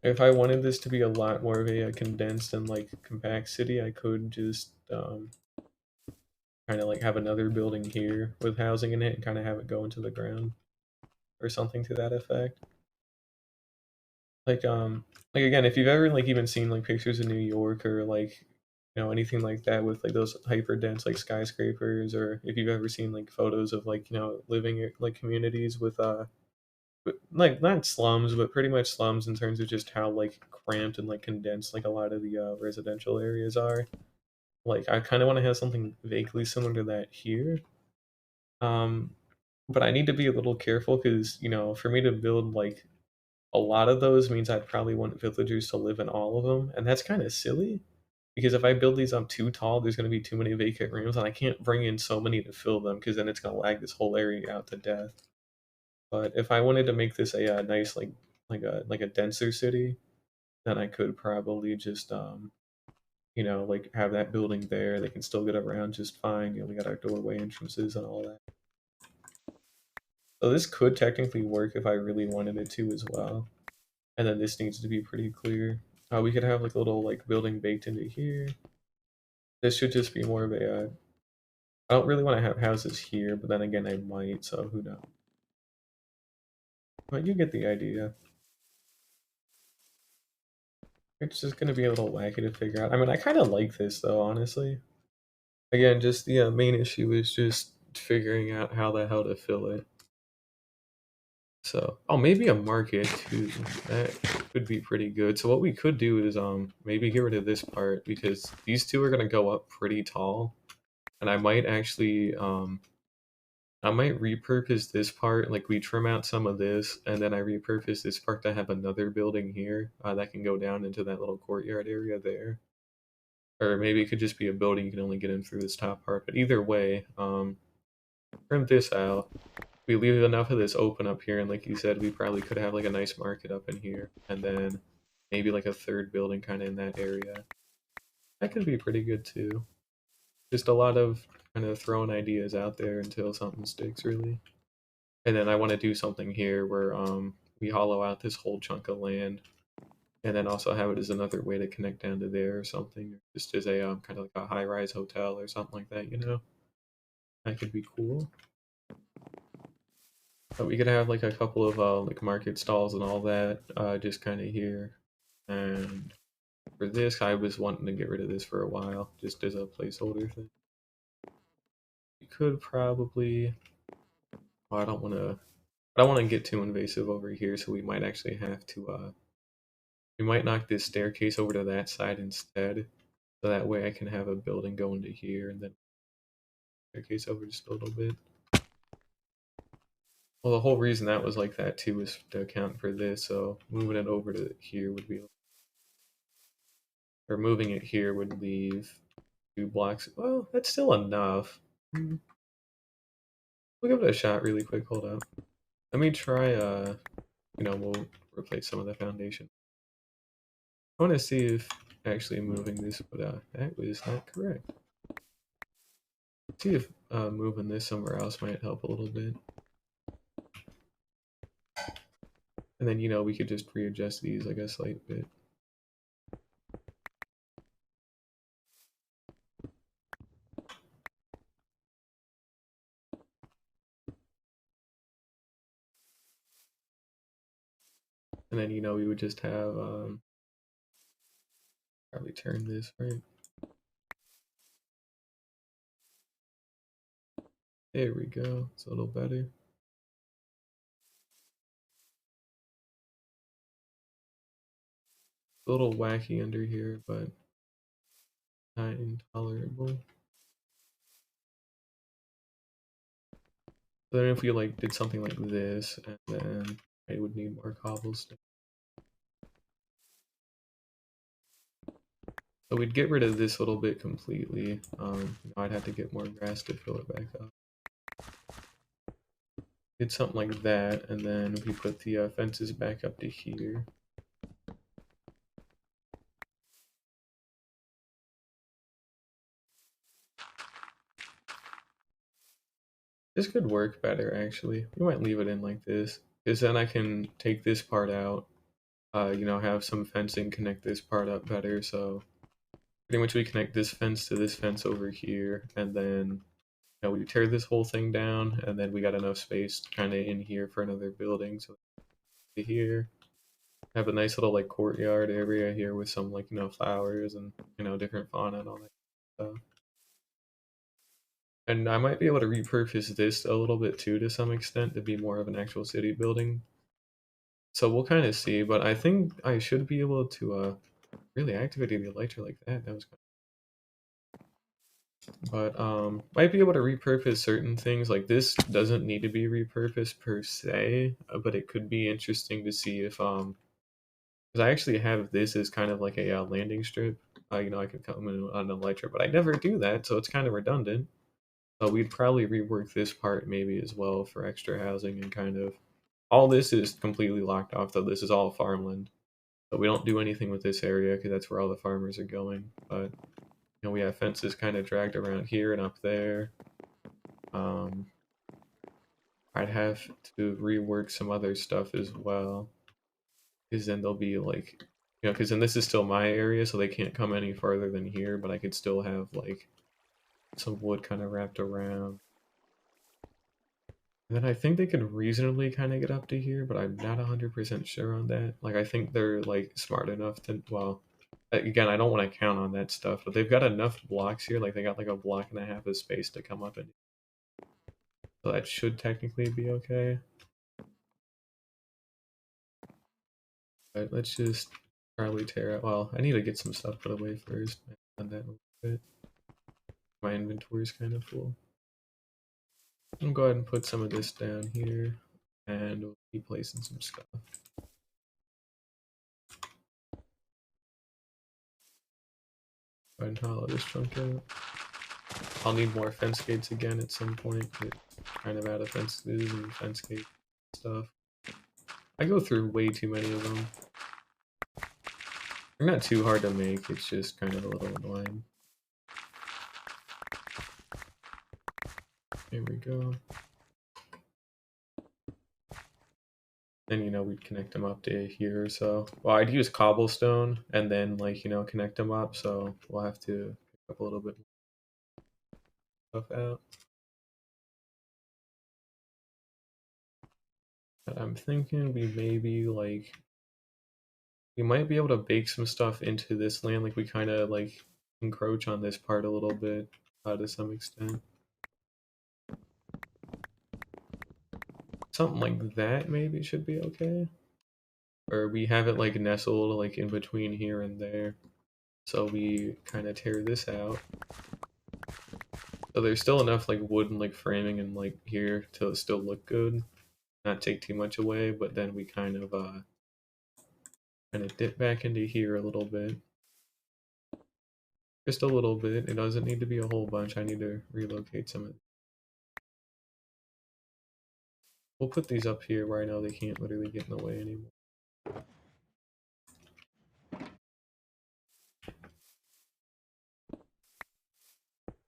If I wanted this to be a lot more of a condensed and like compact city, I could just kind of like have another building here with housing in it and kind of have it go into the ground or something to that effect. Like like again, if you've ever like even seen like pictures of New York or like anything like that with like those hyper dense like skyscrapers, or if you've ever seen like photos of like living like communities with like not slums but pretty much slums in terms of just how like cramped and like condensed like a lot of the residential areas are. Like I kind of want to have something vaguely similar to that here. Um, but I need to be a little careful because for me to build like a lot of those means I probably want villagers to live in all of them, and that's kind of silly because if I build these up too tall, there's going to be too many vacant rooms, and I can't bring in so many to fill them because then it's going to lag this whole area out to death. But if I wanted to make this a nice like a denser city, then I could probably just like have that building there. They can still get around just fine. We got our doorway entrances and all that. So this could technically work if I really wanted it to as well. And then this needs to be pretty clear. We could have like a little like building baked into here. This should just be more of a. I don't really want to have houses here, but then again I might, so who knows. But you get the idea. It's just gonna be a little wacky to figure out. I mean, I kind of like this though, honestly. Again, just the main issue is just figuring out how the hell to fill it. So, oh, maybe a market too. That could be pretty good. So what we could do is maybe get rid of this part because these two are gonna go up pretty tall, and I might repurpose this part. Like we trim out some of this, and then I repurpose this part to have another building here that can go down into that little courtyard area there. Or maybe it could just be a building you can only get in through this top part. But either way, trim this out. We leave enough of this open up here, and like you said, we probably could have like a nice market up in here, and then maybe like a third building kind of in that area. That could be pretty good too. Just a lot of kind of throwing ideas out there until something sticks, really. And then I want to do something here where we hollow out this whole chunk of land, and then also have it as another way to connect down to there or something, just as a kind of like a high-rise hotel or something like that. That could be cool. But we could have like a couple of like market stalls and all that, just kind of here. And for this, I was wanting to get rid of this for a while, just as a placeholder thing. You could probably. Well, I don't want to. I don't want to get too invasive over here, so we might actually have to. We might knock this staircase over to that side instead, so that way I can have a building going to here and then staircase over just a little bit. Well, the whole reason that was like that too is to account for this, so moving it over to here would be, or moving it here would leave 2 blocks. Well, that's still enough. We'll give it a shot really quick. Hold up. Let me try, we'll replace some of the foundation. I want to see if actually moving this, but that was not correct. See if moving this somewhere else might help a little bit. And then, we could just readjust these like a slight bit. And then, we would just have, probably turn this, right? There we go. It's a little better. A little wacky under here, but not intolerable. Then if we like did something like this, and then I would need more cobblestone. So we'd get rid of this little bit completely. I'd have to get more grass to fill it back up. Did something like that, and then we put the fences back up to here. This could work better, actually. We might leave it in like this, because then I can take this part out, have some fencing connect this part up better. So pretty much we connect this fence to this fence over here, and then we tear this whole thing down, and then we got enough space kind of in here for another building. So here, have a nice little like courtyard area here with some like flowers and different fauna and all that stuff. And I might be able to repurpose this a little bit too to some extent to be more of an actual city building. So we'll kind of see, but I think I should be able to really activate the elytra like that. That was kind of, but might be able to repurpose certain things. Like this doesn't need to be repurposed per se, but it could be interesting to see if because I actually have this as kind of like a landing strip. I could come in on an elytra, but I never do that, so it's kind of redundant. So we'd probably rework this part maybe as well for extra housing and kind of all this is completely locked off though. This is all farmland. But we don't do anything with this area because that's where all the farmers are going. But we have fences kind of dragged around here and up there. Um, I'd have to rework some other stuff as well, because then they'll be like, because then this is still my area, so they can't come any farther than here. But I could still have like some wood kind of wrapped around. And then I think they could reasonably kind of get up to here, but I'm not 100% sure on that. Like, I think they're, like, smart enough to, well, again, I don't want to count on that stuff, but they've got enough blocks here. Like, they got, like, a block and a half of space to come up in. So that should technically be okay. But let's just probably tear out. Well, I need to get some stuff put away first. I've done that a little bit. My inventory's kind of full. I'm gonna go ahead and put some of this down here, and we'll keep placing some stuff. Go ahead and hollow this chunk out. I'll need more fence gates again at some point. It's kind of out of fences and fence gate stuff. I go through way too many of them. They're not too hard to make, it's just kind of a little annoying. There we go. And we'd connect them up to here or so. Well, I'd use cobblestone and then like, connect them up, so we'll have to pick up a little bit of stuff out. But I'm thinking we maybe like we might be able to bake some stuff into this land, like we kind of like encroach on this part a little bit to some extent. Something like that maybe should be okay. Or we have it like nestled like in between here and there. So we kind of tear this out. So there's still enough like wood and like framing and like here to still look good. Not take too much away, but then we kind of dip back into here a little bit. Just a little bit. It doesn't need to be a whole bunch. I need to relocate some of it. We'll put these up here where I know they can't literally get in the way anymore.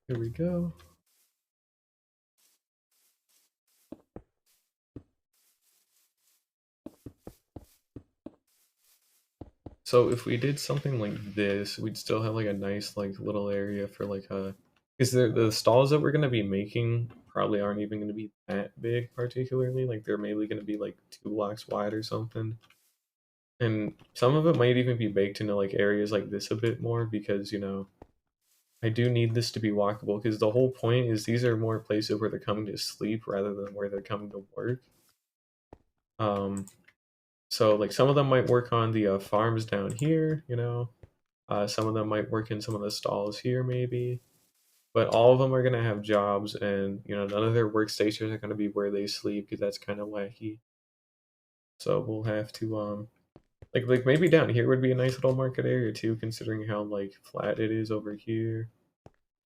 Here we go. So if we did something like this, we'd still have like a nice like little area for like a because the stalls that we're gonna be making probably aren't even gonna be that big particularly. Like they're maybe gonna be like 2 blocks wide or something. And some of it might even be baked into like areas like this a bit more because I do need this to be walkable because the whole point is these are more places where they're coming to sleep rather than where they're coming to work. So like some of them might work on the farms down here, some of them might work in some of the stalls here maybe, but all of them are gonna have jobs, and none of their workstations are gonna be where they sleep because that's kind of wacky. So we'll have to like maybe down here would be a nice little market area too, considering how like flat it is over here.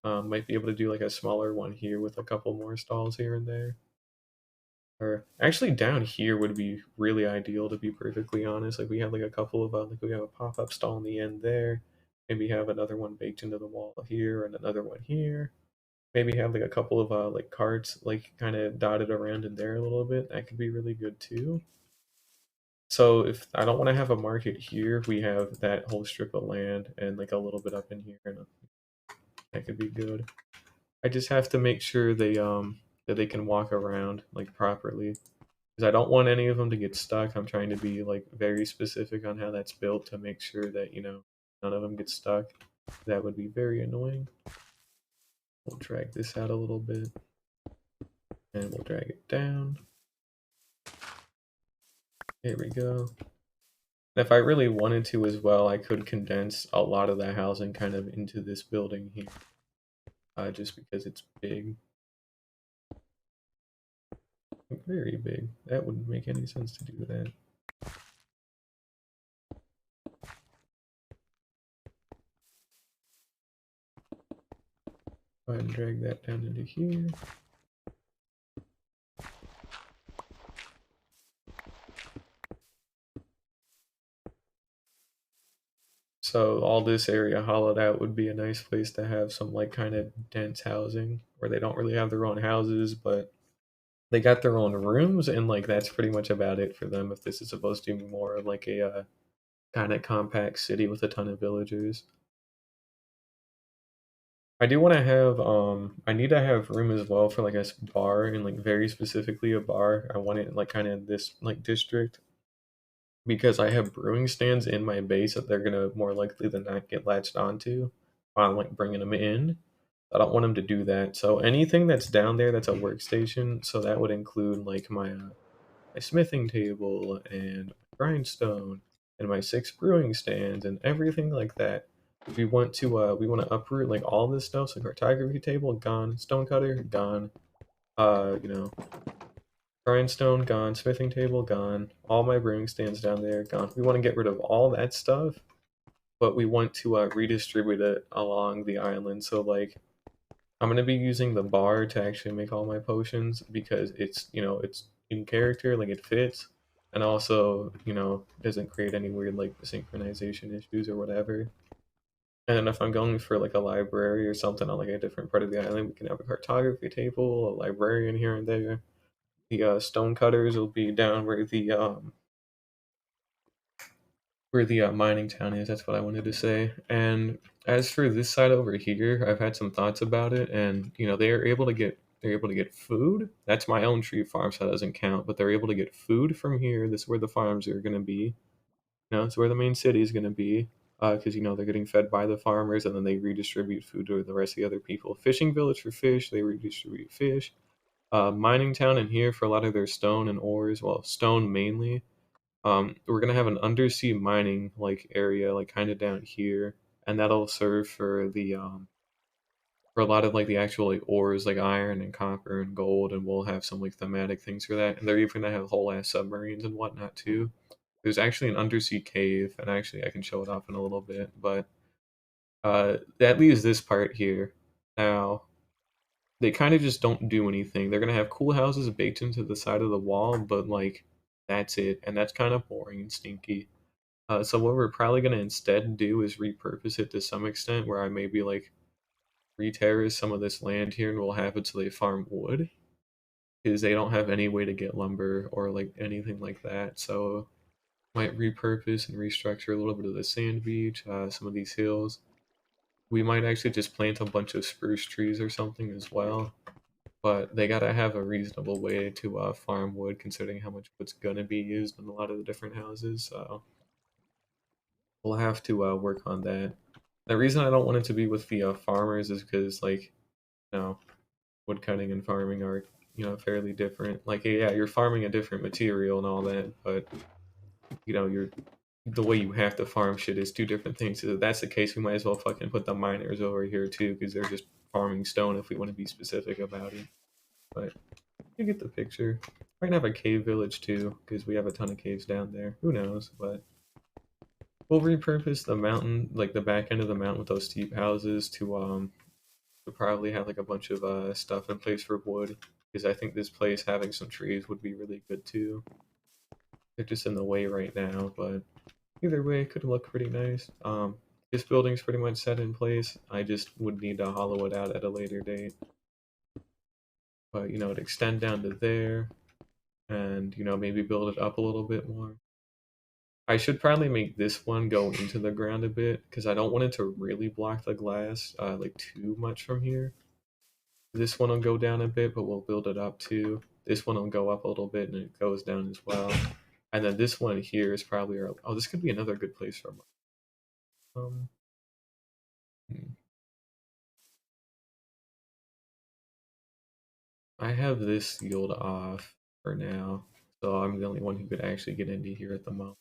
Might be able to do like a smaller one here with a couple more stalls here and there. Or actually down here would be really ideal to be perfectly honest. Like we have like a couple of like we have a pop-up stall in the end there. Maybe have another one baked into the wall here and another one here. Maybe have like a couple of like carts like kind of dotted around in there a little bit. That could be really good too. So if I don't want to have a market here, we have that whole strip of land and like a little bit up in here, and that could be good. I just have to make sure that they can walk around like properly because I don't want any of them to get stuck. I'm trying to be like very specific on how that's built to make sure that none of them get stuck. That would be very annoying. We'll drag this out a little bit and we'll drag it down. There we go. If I really wanted to as well, I could condense a lot of the housing kind of into this building here, just because it's big, very big. That wouldn't make any sense to do that. Go ahead and drag that down into here. So all this area hollowed out would be a nice place to have some like kind of dense housing where they don't really have their own houses, but they got their own rooms, and like that's pretty much about it for them. If this is supposed to be more of like a kind of compact city with a ton of villagers. I do want to have I need to have room as well for like a bar, and like very specifically a bar. I want it like kind of this like district because I have brewing stands in my base that they're gonna more likely than not get latched onto while I'm like bringing them in. I don't want them to do that. So anything that's down there that's a workstation, so that would include like my smithing table and my grindstone and my 6 brewing stands and everything like that. We want to uproot like all this stuff. So cartography table gone, stonecutter gone, you know, grindstone gone, smithing table gone, all my brewing stands down there gone. We want to get rid of all that stuff, but we want to redistribute it along the island. So like I'm gonna be using the bar to actually make all my potions because it's in character, like it fits, and also doesn't create any weird like synchronization issues or whatever. And then if I'm going for like a library or something on like a different part of the island, we can have a cartography table, a librarian here and there. The stone cutters will be down where the mining town is. That's what I wanted to say. And as for this side over here, I've had some thoughts about it, and they're able to get food. That's my own tree farm, so that doesn't count. But they're able to get food from here. This is where the farms are going to be. It's where the main city is going to be. Because they're getting fed by the farmers, and then they redistribute food to the rest of the other people. Fishing village for fish, they redistribute fish. Mining town in here for a lot of their stone and ores. Well, stone mainly. We're gonna have an undersea mining like area, like kind of down here, and that'll serve for a lot of like the actual like ores, like iron and copper and gold, and we'll have some like thematic things for that. And they're even gonna have whole ass submarines and whatnot too. There's actually an undersea cave, and actually I can show it off in a little bit, but that leaves this part here. Now they kind of just don't do anything. They're gonna have cool houses baked into the side of the wall, but like that's it, and that's kind of boring and stinky. So what we're probably gonna instead do is repurpose it to some extent, where I maybe like re-terrace some of this land here, and we'll have it so they farm wood, because they don't have any way to get lumber or like anything like that. So might repurpose and restructure a little bit of the sand beach, some of these hills. We might actually just plant a bunch of spruce trees or something as well. But they gotta have a reasonable way to farm wood, considering how much wood's gonna be used in a lot of the different houses. So we'll have to work on that. The reason I don't want it to be with the farmers is because, like, wood cutting and farming are, fairly different. Like, yeah, you're farming a different material and all that, but you're the way you have to farm shit is two different things. So if that's the case, we might as well fucking put the miners over here too, because they're just farming stone if we want to be specific about it. But you get the picture. Might have a cave village too, because we have a ton of caves down there. Who knows? But we'll repurpose the mountain, like the back end of the mountain with those steep houses to probably have like a bunch of stuff in place for wood. Because I think this place having some trees would be really good too. They're just in the way right now, but either way, it could look pretty nice. This building's pretty much set in place. I just would need to hollow it out at a later date. But it'd extend down to there, and maybe build it up a little bit more. I should probably make this one go into the ground a bit because I don't want it to really block the glass like too much from here. This one will go down a bit, but we'll build it up too. This one will go up a little bit and it goes down as well. And then this one here is probably our, oh, this could be another good place for um hmm. I have this sealed off for now, so I'm the only one who could actually get into here at the moment.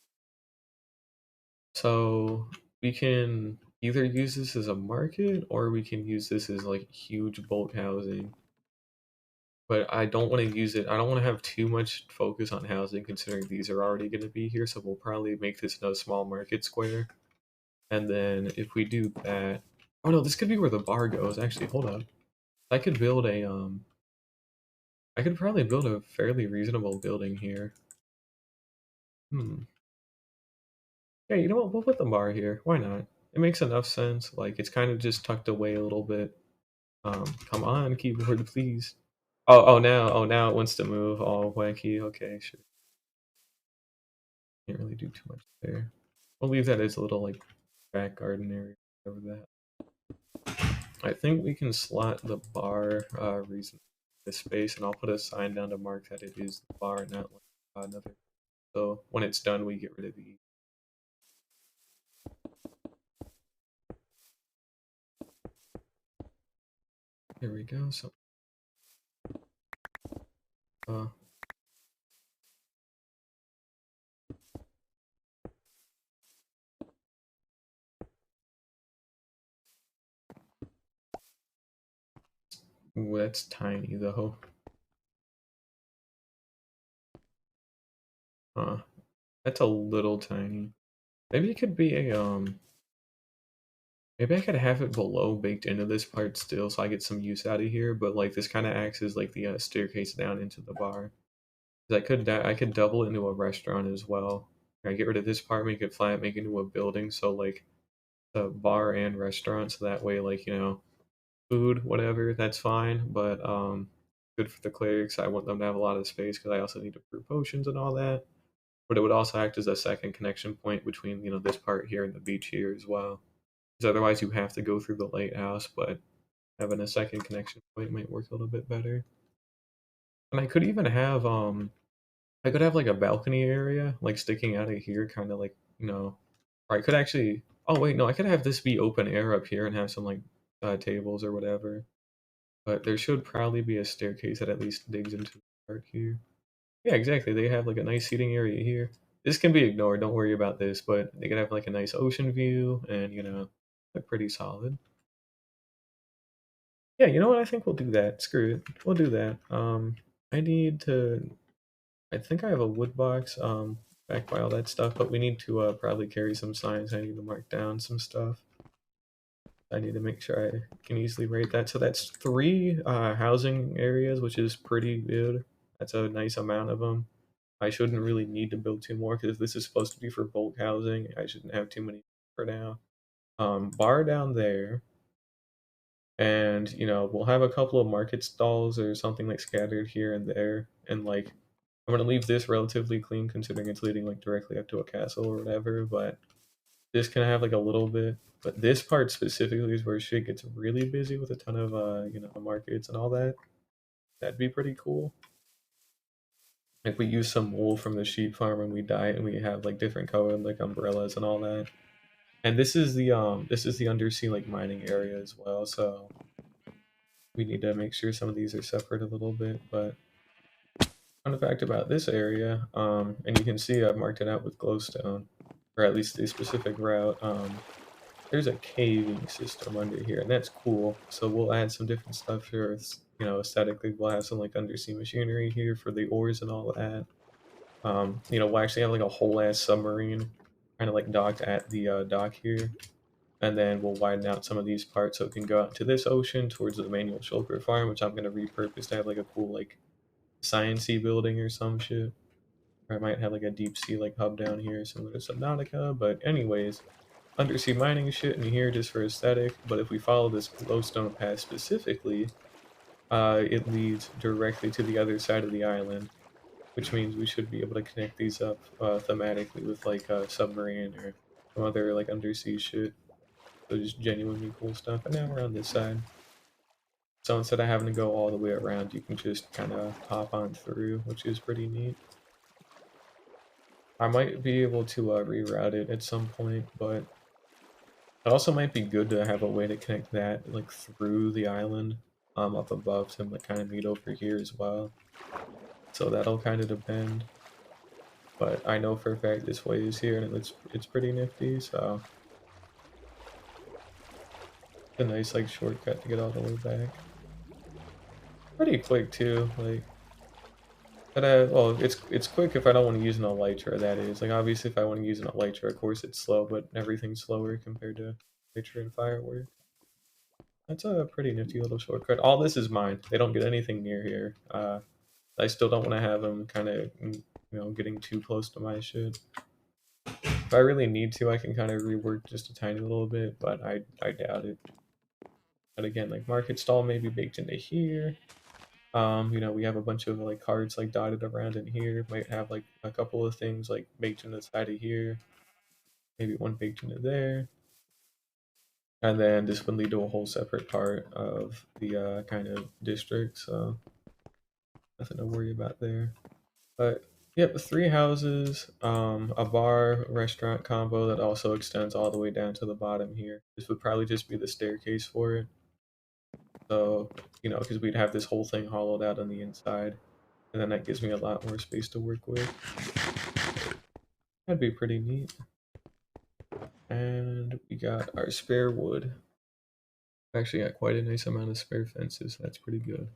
So we can either use this as a market or we can use this as like huge bulk housing. But I don't want to use it. I don't want to have too much focus on housing considering these are already going to be here. So we'll probably make this a small market square. And then if we do that, oh no, this could be where the bar goes. Actually, hold up. I could build a I could probably build a fairly reasonable building here. Hmm. Yeah, you know what? We'll put the bar here. Why not? It makes enough sense. Like it's kind of just tucked away a little bit. Come on, keyboard, please. Oh now it wants to move all wacky. Okay, sure. Can't really do too much there. We'll leave that as a little like back garden area over that. I think we can slot the bar reason this space, and I'll put a sign down to mark that it is the bar, not like another. So when it's done, we get rid of the. Here we go. So, uh, ooh, that's tiny though. That's a little tiny. Maybe it could be a maybe I could have it below baked into this part still, so I get some use out of here. But like this kind of acts as like the staircase down into the bar. 'Cause I could double it into a restaurant as well. I get rid of this part, make it flat, make it into a building. So like a bar and restaurant. So that way, like food, whatever, that's fine. But good for the clerics. I want them to have a lot of space because I also need to brew potions and all that. But it would also act as a second connection point between this part here and the beach here as well. Because otherwise you have to go through the lighthouse, but having a second connection point might work a little bit better. And I could even have I could have like a balcony area like sticking out of here, kind of like or I could actually. Oh wait, no, I could have this be open air up here and have some like tables or whatever. But there should probably be a staircase that at least digs into the part here. Yeah, exactly. They have like a nice seating area here. This can be ignored. Don't worry about this. But they could have like a nice ocean view and look pretty solid. Yeah, you know what? I think we'll do that. Screw it. We'll do that. I need to. I think I have a wood box. Back by all that stuff, but we need to probably carry some signs. I need to mark down some stuff. I need to make sure I can easily rate that. So that's three housing areas, which is pretty good. That's a nice amount of them. I shouldn't really need to build two more because this is supposed to be for bulk housing. I shouldn't have too many for now. Bar down there, and we'll have a couple of market stalls or something like scattered here and there. And like I'm gonna leave this relatively clean considering it's leading like directly up to a castle or whatever. But this can have like a little bit, but this part specifically is where shit gets really busy with a ton of markets and all that. That'd be pretty cool. Like we use some wool from the sheep farm and we dye it and we have like different colored like umbrellas and all that. And this is the undersea like mining area as well, so we need to make sure some of these are separate a little bit. But fun fact about this area, and you can see I've marked it out with glowstone, or at least the specific route. There's a caving system under here, and that's cool. So we'll add some different stuff here. Aesthetically, we'll have some like undersea machinery here for the ores and all that. We'll actually have like a whole ass submarine, kind of like docked at the dock here, and then we'll widen out some of these parts so it can go out to this ocean towards the manual shulker farm, which I'm gonna repurpose to have like a cool like sciencey building or some shit. Or I might have like a deep sea like hub down here, similar to Subnautica. But anyways, undersea mining shit in here just for aesthetic. But if we follow this glowstone path specifically, it leads directly to the other side of the island, which means we should be able to connect these up thematically with like submarine or some other like undersea shit. So just genuinely cool stuff. And now we're on this side. So instead of having to go all the way around, you can just kind of hop on through, which is pretty neat. I might be able to reroute it at some point, but it also might be good to have a way to connect that like through the island up above to like kind of meet over here as well. So that'll kind of depend. But I know for a fact this way is here and it's pretty nifty, so it's a nice like shortcut to get all the way back. Pretty quick too, like but well it's quick if I don't want to use an elytra, that is. Like obviously if I want to use an elytra, of course it's slow, but everything's slower compared to elytra and firework. That's a pretty nifty little shortcut. All this is mine. They don't get anything near here. I still don't want to have them kind of, getting too close to my shit. If I really need to, I can kind of rework just a tiny little bit, but I doubt it. But again, like market stall maybe baked into here. We have a bunch of like cards like dotted around in here. Might have like a couple of things like baked into the side of here. Maybe one baked into there. And then this would lead to a whole separate part of the kind of district, so nothing to worry about there. But yep, three houses, a bar restaurant combo that also extends all the way down to the bottom here. This would probably just be the staircase for it. So, because we'd have this whole thing hollowed out on the inside, and then that gives me a lot more space to work with. That'd be pretty neat. And we got our spare wood. Actually got quite a nice amount of spare fences. That's pretty good.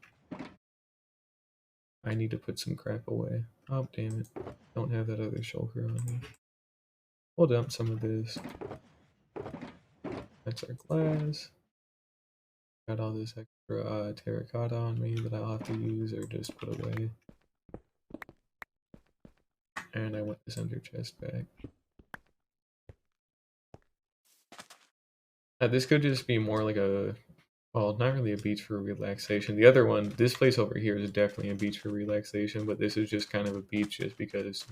I need to put some crap away. Oh, damn it. Don't have that other shulker on me. We'll dump some of this. That's our glass. Got all this extra terracotta on me that I'll have to use or just put away. And I want this under chest back. This could just be more like well, not really a beach for relaxation. The other one, this place over here is definitely a beach for relaxation, but this is just kind of a beach just because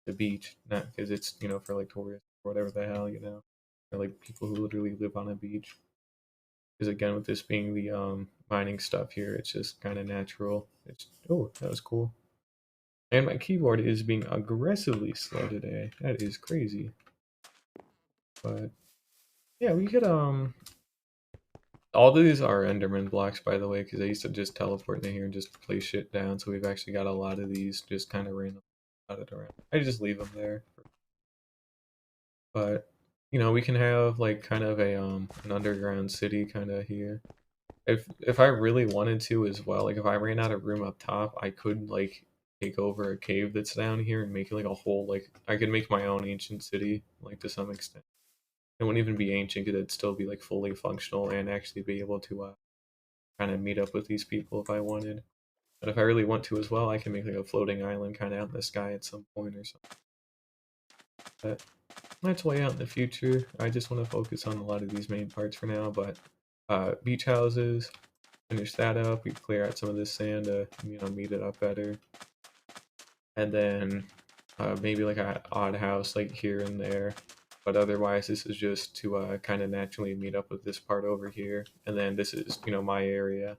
the beach, not because it's, for like tourists or whatever the hell, or like people who literally live on a beach. Because again, with this being the mining stuff here, it's just kind of natural. Oh, that was cool. And my keyboard is being aggressively slow today. That is crazy. But yeah, we could all of these are Enderman blocks, by the way, because I used to just teleport in here and just place shit down. So we've actually got a lot of these just kind of random dotted around. I just leave them there. But we can have like kind of a an underground city kind of here. If I really wanted to as well, like if I ran out of room up top, I could like take over a cave that's down here and make it like a whole like I could make my own ancient city like to some extent. It wouldn't even be ancient because it'd still be like fully functional and actually be able to kind of meet up with these people if I wanted. But if I really want to as well, I can make like a floating island kind of out in the sky at some point or something. But that's way out in the future. I just want to focus on a lot of these main parts for now. But beach houses, finish that up. We clear out some of this sand to meet it up better, and then maybe like an odd house like here and there. But otherwise, this is just to kind of naturally meet up with this part over here, and then this is my area.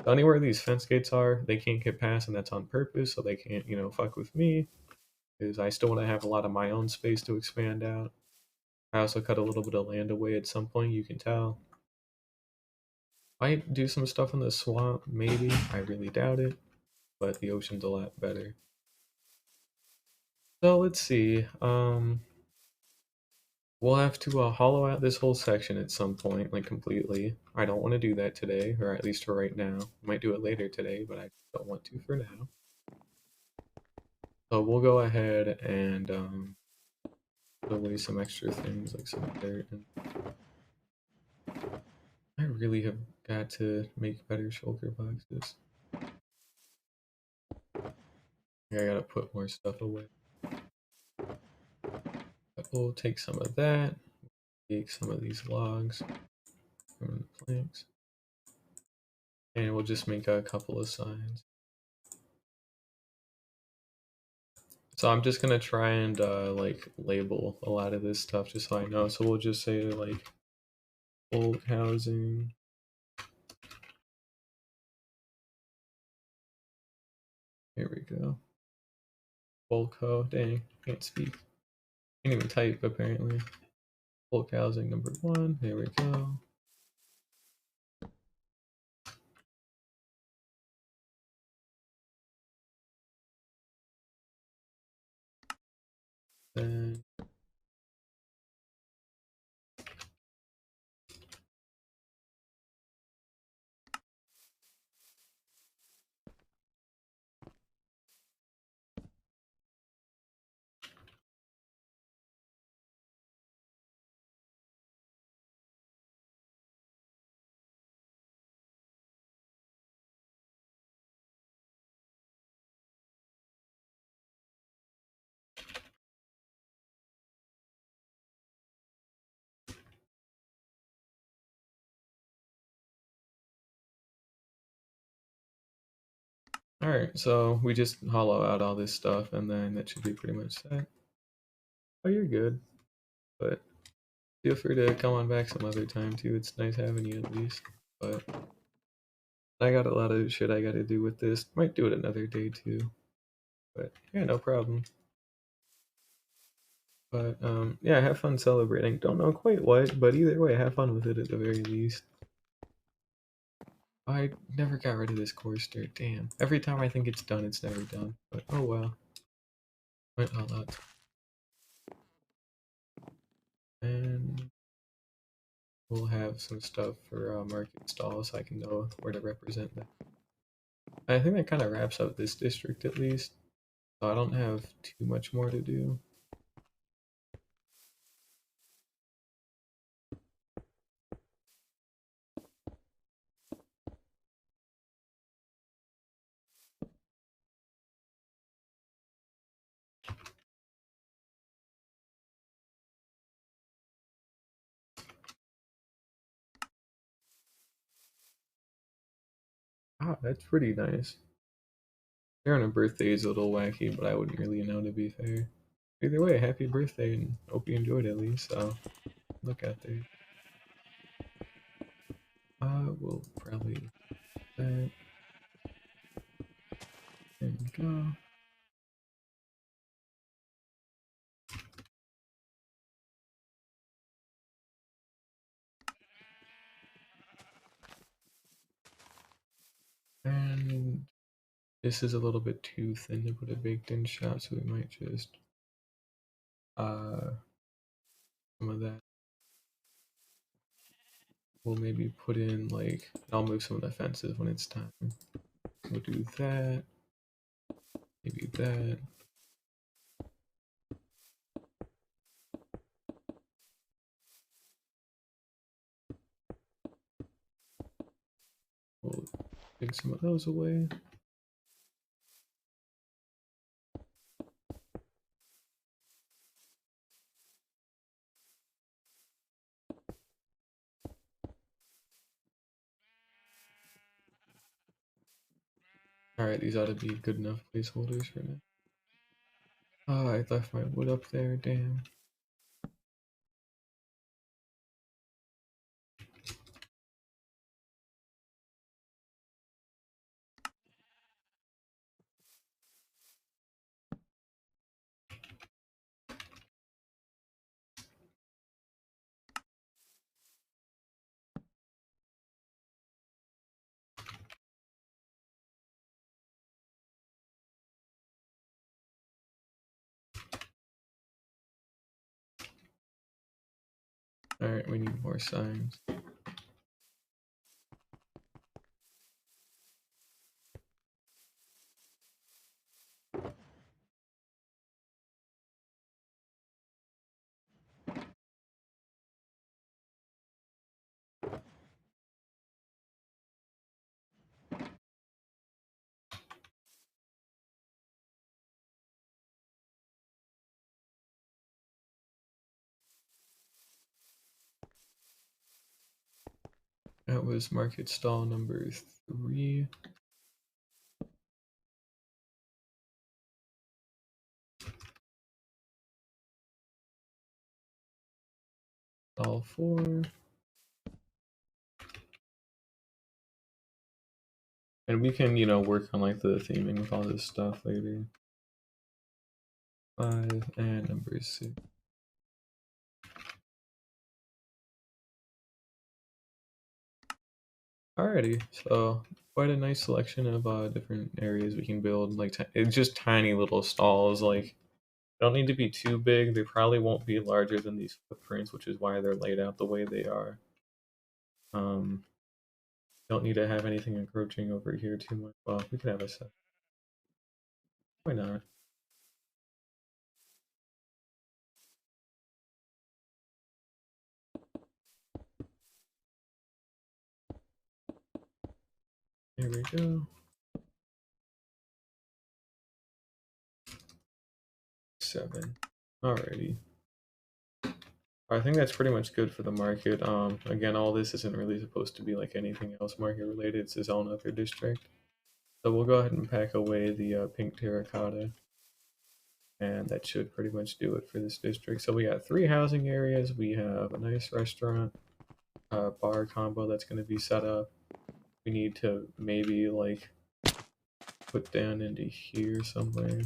Anywhere these fence gates are, they can't get past, and that's on purpose, so they can't fuck with me. Because I still want to have a lot of my own space to expand out. I also cut a little bit of land away at some point, you can tell. Might do some stuff in the swamp, maybe. I really doubt it, but the ocean's a lot better. So let's see. We'll have to hollow out this whole section at some point, like completely. I don't want to do that today, or at least for right now. Might do it later today, but I don't want to for now. So we'll go ahead and put away some extra things like some dirt. And I really have got to make better shulker boxes. I gotta put more stuff away. But we'll take some of that, take some of these logs from the planks, and we'll just make a couple of signs. So I'm just gonna try and like label a lot of this stuff just so I know. So we'll just say like bulk housing. Here we go. Bulk ho. Dang, can't speak. Can't even type apparently. Bulk housing number 1. There we go. Then alright, so we just hollow out all this stuff and then that should be pretty much set. Oh, you're good. But feel free to come on back some other time too. It's nice having you at least. But I got a lot of shit I gotta do with this. Might do it another day too. But yeah, no problem. But yeah, have fun celebrating. Don't know quite what, but either way, have fun with it at the very least. I never got rid of this coaster. Damn. Every time I think it's done, it's never done. But oh well. Went all out. And we'll have some stuff for market stalls so I can know where to represent that. I think that kind of wraps up this district at least. So I don't have too much more to do. Ah, that's pretty nice. Sharing a birthday is a little wacky, but I wouldn't really know to be fair. Either way, happy birthday and hope you enjoyed at least. So look out there. We'll probably do that. There we go. And this is a little bit too thin to put a baked in shop, so we might just some of that. We'll maybe put in like I'll move some of the fences when it's time. We'll do that. Maybe that. We'll take some of those away. Alright, these ought to be good enough placeholders for now. Oh, I left my wood up there, damn. Alright, we need more signs. That was market stall number 3. all 4. And we can, work on like the theming of all this stuff later. 5 and number 6. Alrighty, so quite a nice selection of different areas we can build. Like it's just tiny little stalls. Like they don't need to be too big. They probably won't be larger than these footprints, which is why they're laid out the way they are. Don't need to have anything encroaching over here too much. Well, we can have a set. Why not? Here we go. 7. Alrighty. I think that's pretty much good for the market. Again, all this isn't really supposed to be like anything else market related. It's its own other district. So we'll go ahead and pack away the pink terracotta. And that should pretty much do it for this district. So we got 3 housing areas. We have a nice restaurant, bar combo that's going to be set up. We need to maybe like put down into here somewhere.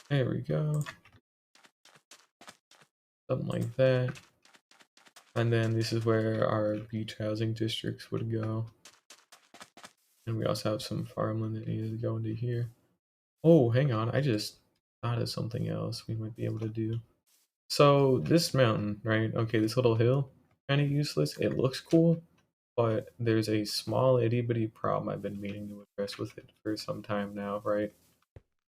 There we go. Something like that. And then this is where our beach housing districts would go. And we also have some farmland that needs to go into here. Oh, hang on. I just thought of something else we might be able to do. So this mountain, right? Okay, this little hill, kind of useless. It looks cool, but there's a small itty bitty problem I've been meaning to address with it for some time now, right?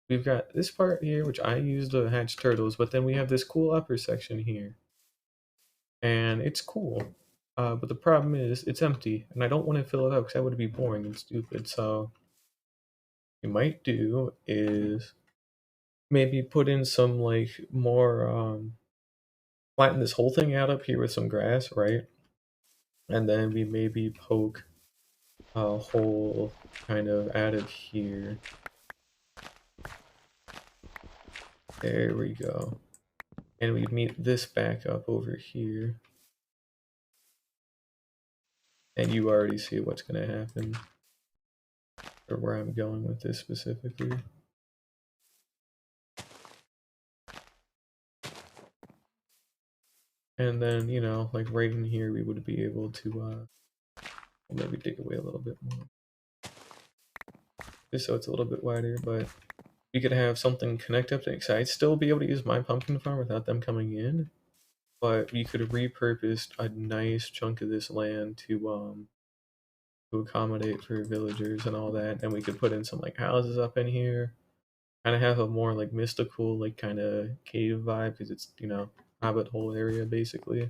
We've got this part here, which I use to hatch turtles, but then we have this cool upper section here. And it's cool. But the problem is, it's empty, and I don't want to fill it up because that would be boring and stupid. So, what you might do is maybe put in some like more flatten this whole thing out up here with some grass, right? And then we maybe poke a hole kind of out of here. There we go. And we meet this back up over here. And you already see what's going to happen, or where I'm going with this specifically. And then, like right in here, we would be able to maybe dig away a little bit more. Just so it's a little bit wider, but we could have something connect up to it. I'd still be able to use my pumpkin farm without them coming in, but we could have repurposed a nice chunk of this land to accommodate for villagers and all that, and we could put in some like houses up in here, kind of have a more like mystical, like kind of cave vibe because it's hobbit hole area basically.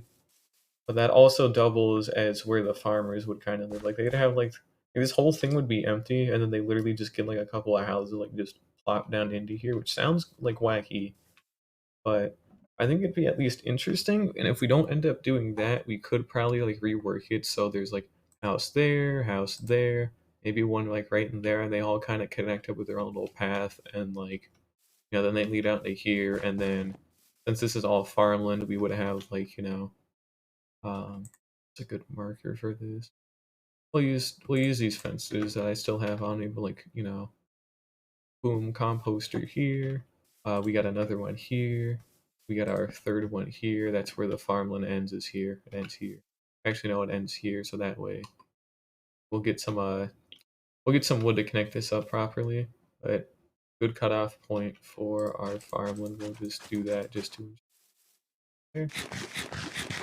But that also doubles as where the farmers would kind of live. Like they'd have like this whole thing would be empty, and then they literally just get like a couple of houses like just plop down into here, which sounds like wacky, but I think it'd be at least interesting. And if we don't end up doing that, we could probably like rework it so there's like house there, maybe one like right in there, and they all kind of connect up with their own little path, and like then they lead out to here, and then since this is all farmland, we would have like it's a good marker for this. We'll use these fences that I still have on me, but like boom, composter here. We got another one here. We got our third one here. That's where the farmland ends. Is here. It ends here. Actually, no, it ends here. So that way, we'll get some wood to connect this up properly. But good cutoff point for our farmland. We'll just do that just to. There.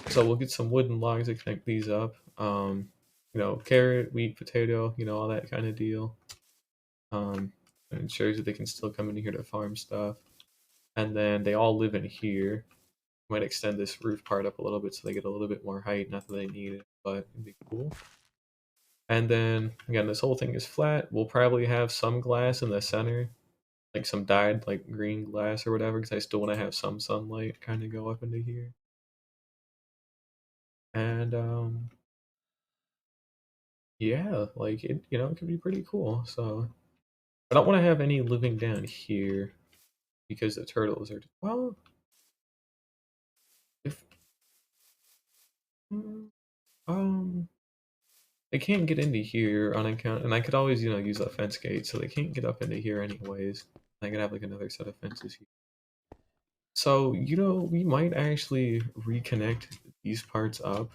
So we'll get some wooden logs to connect these up. Carrot, wheat, potato, all that kind of deal. It ensures that they can still come in here to farm stuff. and then they all live in here. Might extend this roof part up a little bit so they get a little bit more height. Not that they need it, but it'd be cool. And then again, this whole thing is flat. We'll probably have some glass in the center, like some dyed like green glass or whatever, because I still want to have some sunlight kind of go up into here. And yeah, like it, it could be pretty cool. So I don't want to have any living down here because the turtles are well. If mm, um they can't get into here on account, and I could always use a fence gate, so they can't get up into here anyways. I could have like another set of fences here. So we might actually reconnect these parts up,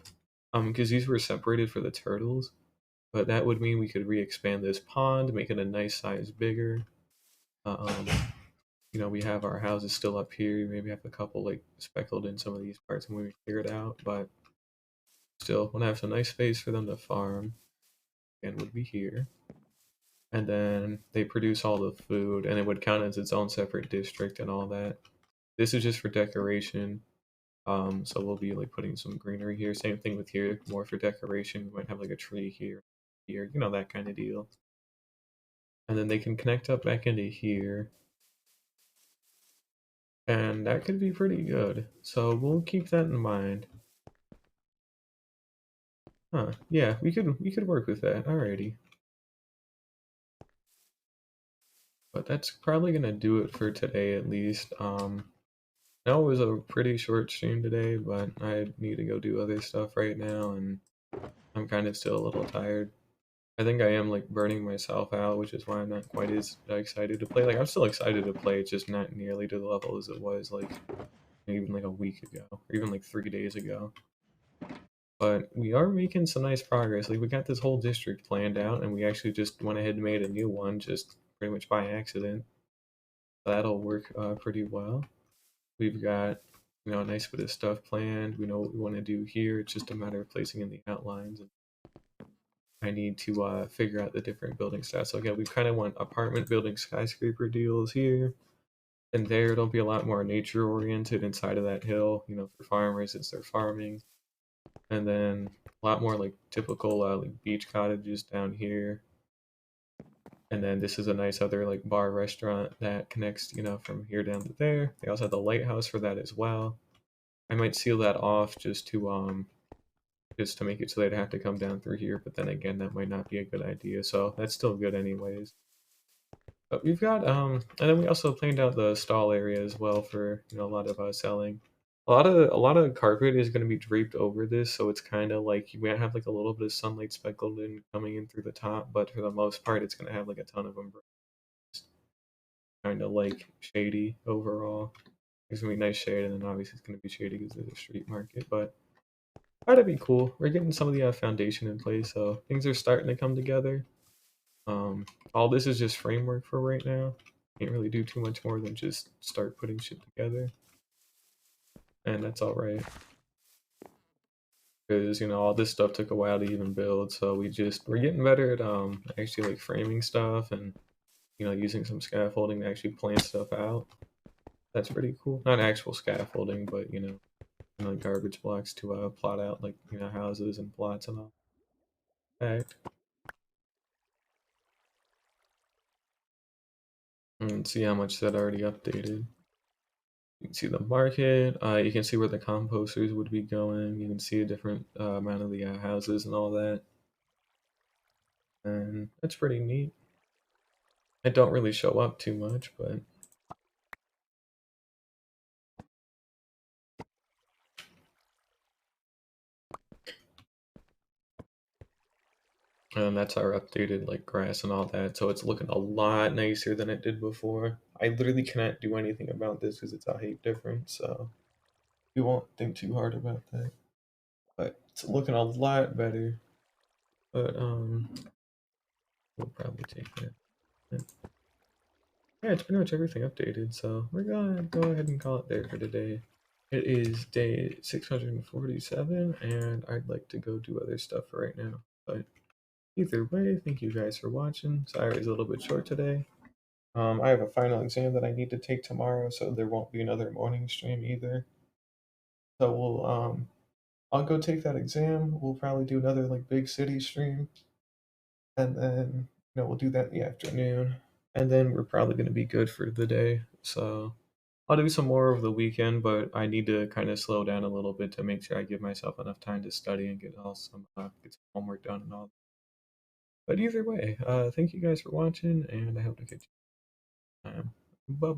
because these were separated for the turtles. But that would mean we could re-expand this pond, make it a nice size bigger. Um, we have our houses still up here. Maybe have a couple like speckled in some of these parts when we clear it out, but still want to have some nice space for them to farm. And would be here. And then they produce all the food, and it would count as its own separate district and all that. This is just for decoration. So we'll be like putting some greenery here. Same thing with here, more for decoration. We might have like a tree here, that kind of deal. And then they can connect up back into here, and that could be pretty good. So we'll keep that in mind. Huh? Yeah, we could work with that. Alrighty. But that's probably gonna do it for today at least. That was a pretty short stream today, but I need to go do other stuff right now, and I'm kind of still a little tired. I think I am like burning myself out, which is why I'm not quite as excited to play. Like I'm still excited to play, it's just not nearly to the level as it was like even like a week ago, or even like 3 days ago. But we are making some nice progress. Like we got this whole district planned out, and we actually just went ahead and made a new one, just pretty much by accident. That'll work pretty well. We've got a nice bit of stuff planned. We know what we want to do here. It's just a matter of placing in the outlines. And I need to figure out the different building stats. So again, we kind of want apartment building skyscraper deals here. And there, it'll be a lot more nature oriented inside of that hill. For farmers, it's their farming. And then a lot more like typical like beach cottages down here. And then this is a nice other like bar restaurant that connects, from here down to there. They also have the lighthouse for that as well. I might seal that off just to make it so they'd have to come down through here, but then again that might not be a good idea. So that's still good anyways. But we've got and then we also planned out the stall area as well for a lot of selling. A lot of carpet is going to be draped over this, so it's kind of like you might have like a little bit of sunlight speckled in coming in through the top, but for the most part, it's going to have like a ton of umbrellas, kind of like shady overall. It's gonna be nice shade, and then obviously it's gonna be shady because there's a street market. But that'd be cool. We're getting some of the foundation in place, so things are starting to come together. Um, all this is just framework for right now. Can't really do too much more than just start putting shit together, and that's all right. Because all this stuff took a while to even build, so we're getting better at actually like framing stuff and using some scaffolding to actually plan stuff out. That's pretty cool. Not actual scaffolding, but like garbage blocks to plot out like houses and plots and all that. And see how much that already updated. You can see the market. You can see where the composters would be going. You can see a different amount of the houses and all that. And that's pretty neat. It don't really show up too much, but and that's our updated like grass and all that. So it's looking a lot nicer than it did before. I literally cannot do anything about this because it's a height difference. So you won't think too hard about that. But it's looking a lot better. But we'll probably take that. Yeah, it's pretty much everything updated, so we're gonna go ahead and call it there for today. It is day 647, and I'd like to go do other stuff for right now. But either way, thank you guys for watching. Sorry it's a little bit short today. I have a final exam that I need to take tomorrow, so there won't be another morning stream either. So I'll go take that exam. We'll probably do another like big city stream, and then we'll do that in the afternoon, and then we're probably gonna be good for the day. So I'll do some more over the weekend, but I need to kind of slow down a little bit to make sure I give myself enough time to study and get some homework done and all. But either way, thank you guys for watching, and I hope to catch you next time. Bye.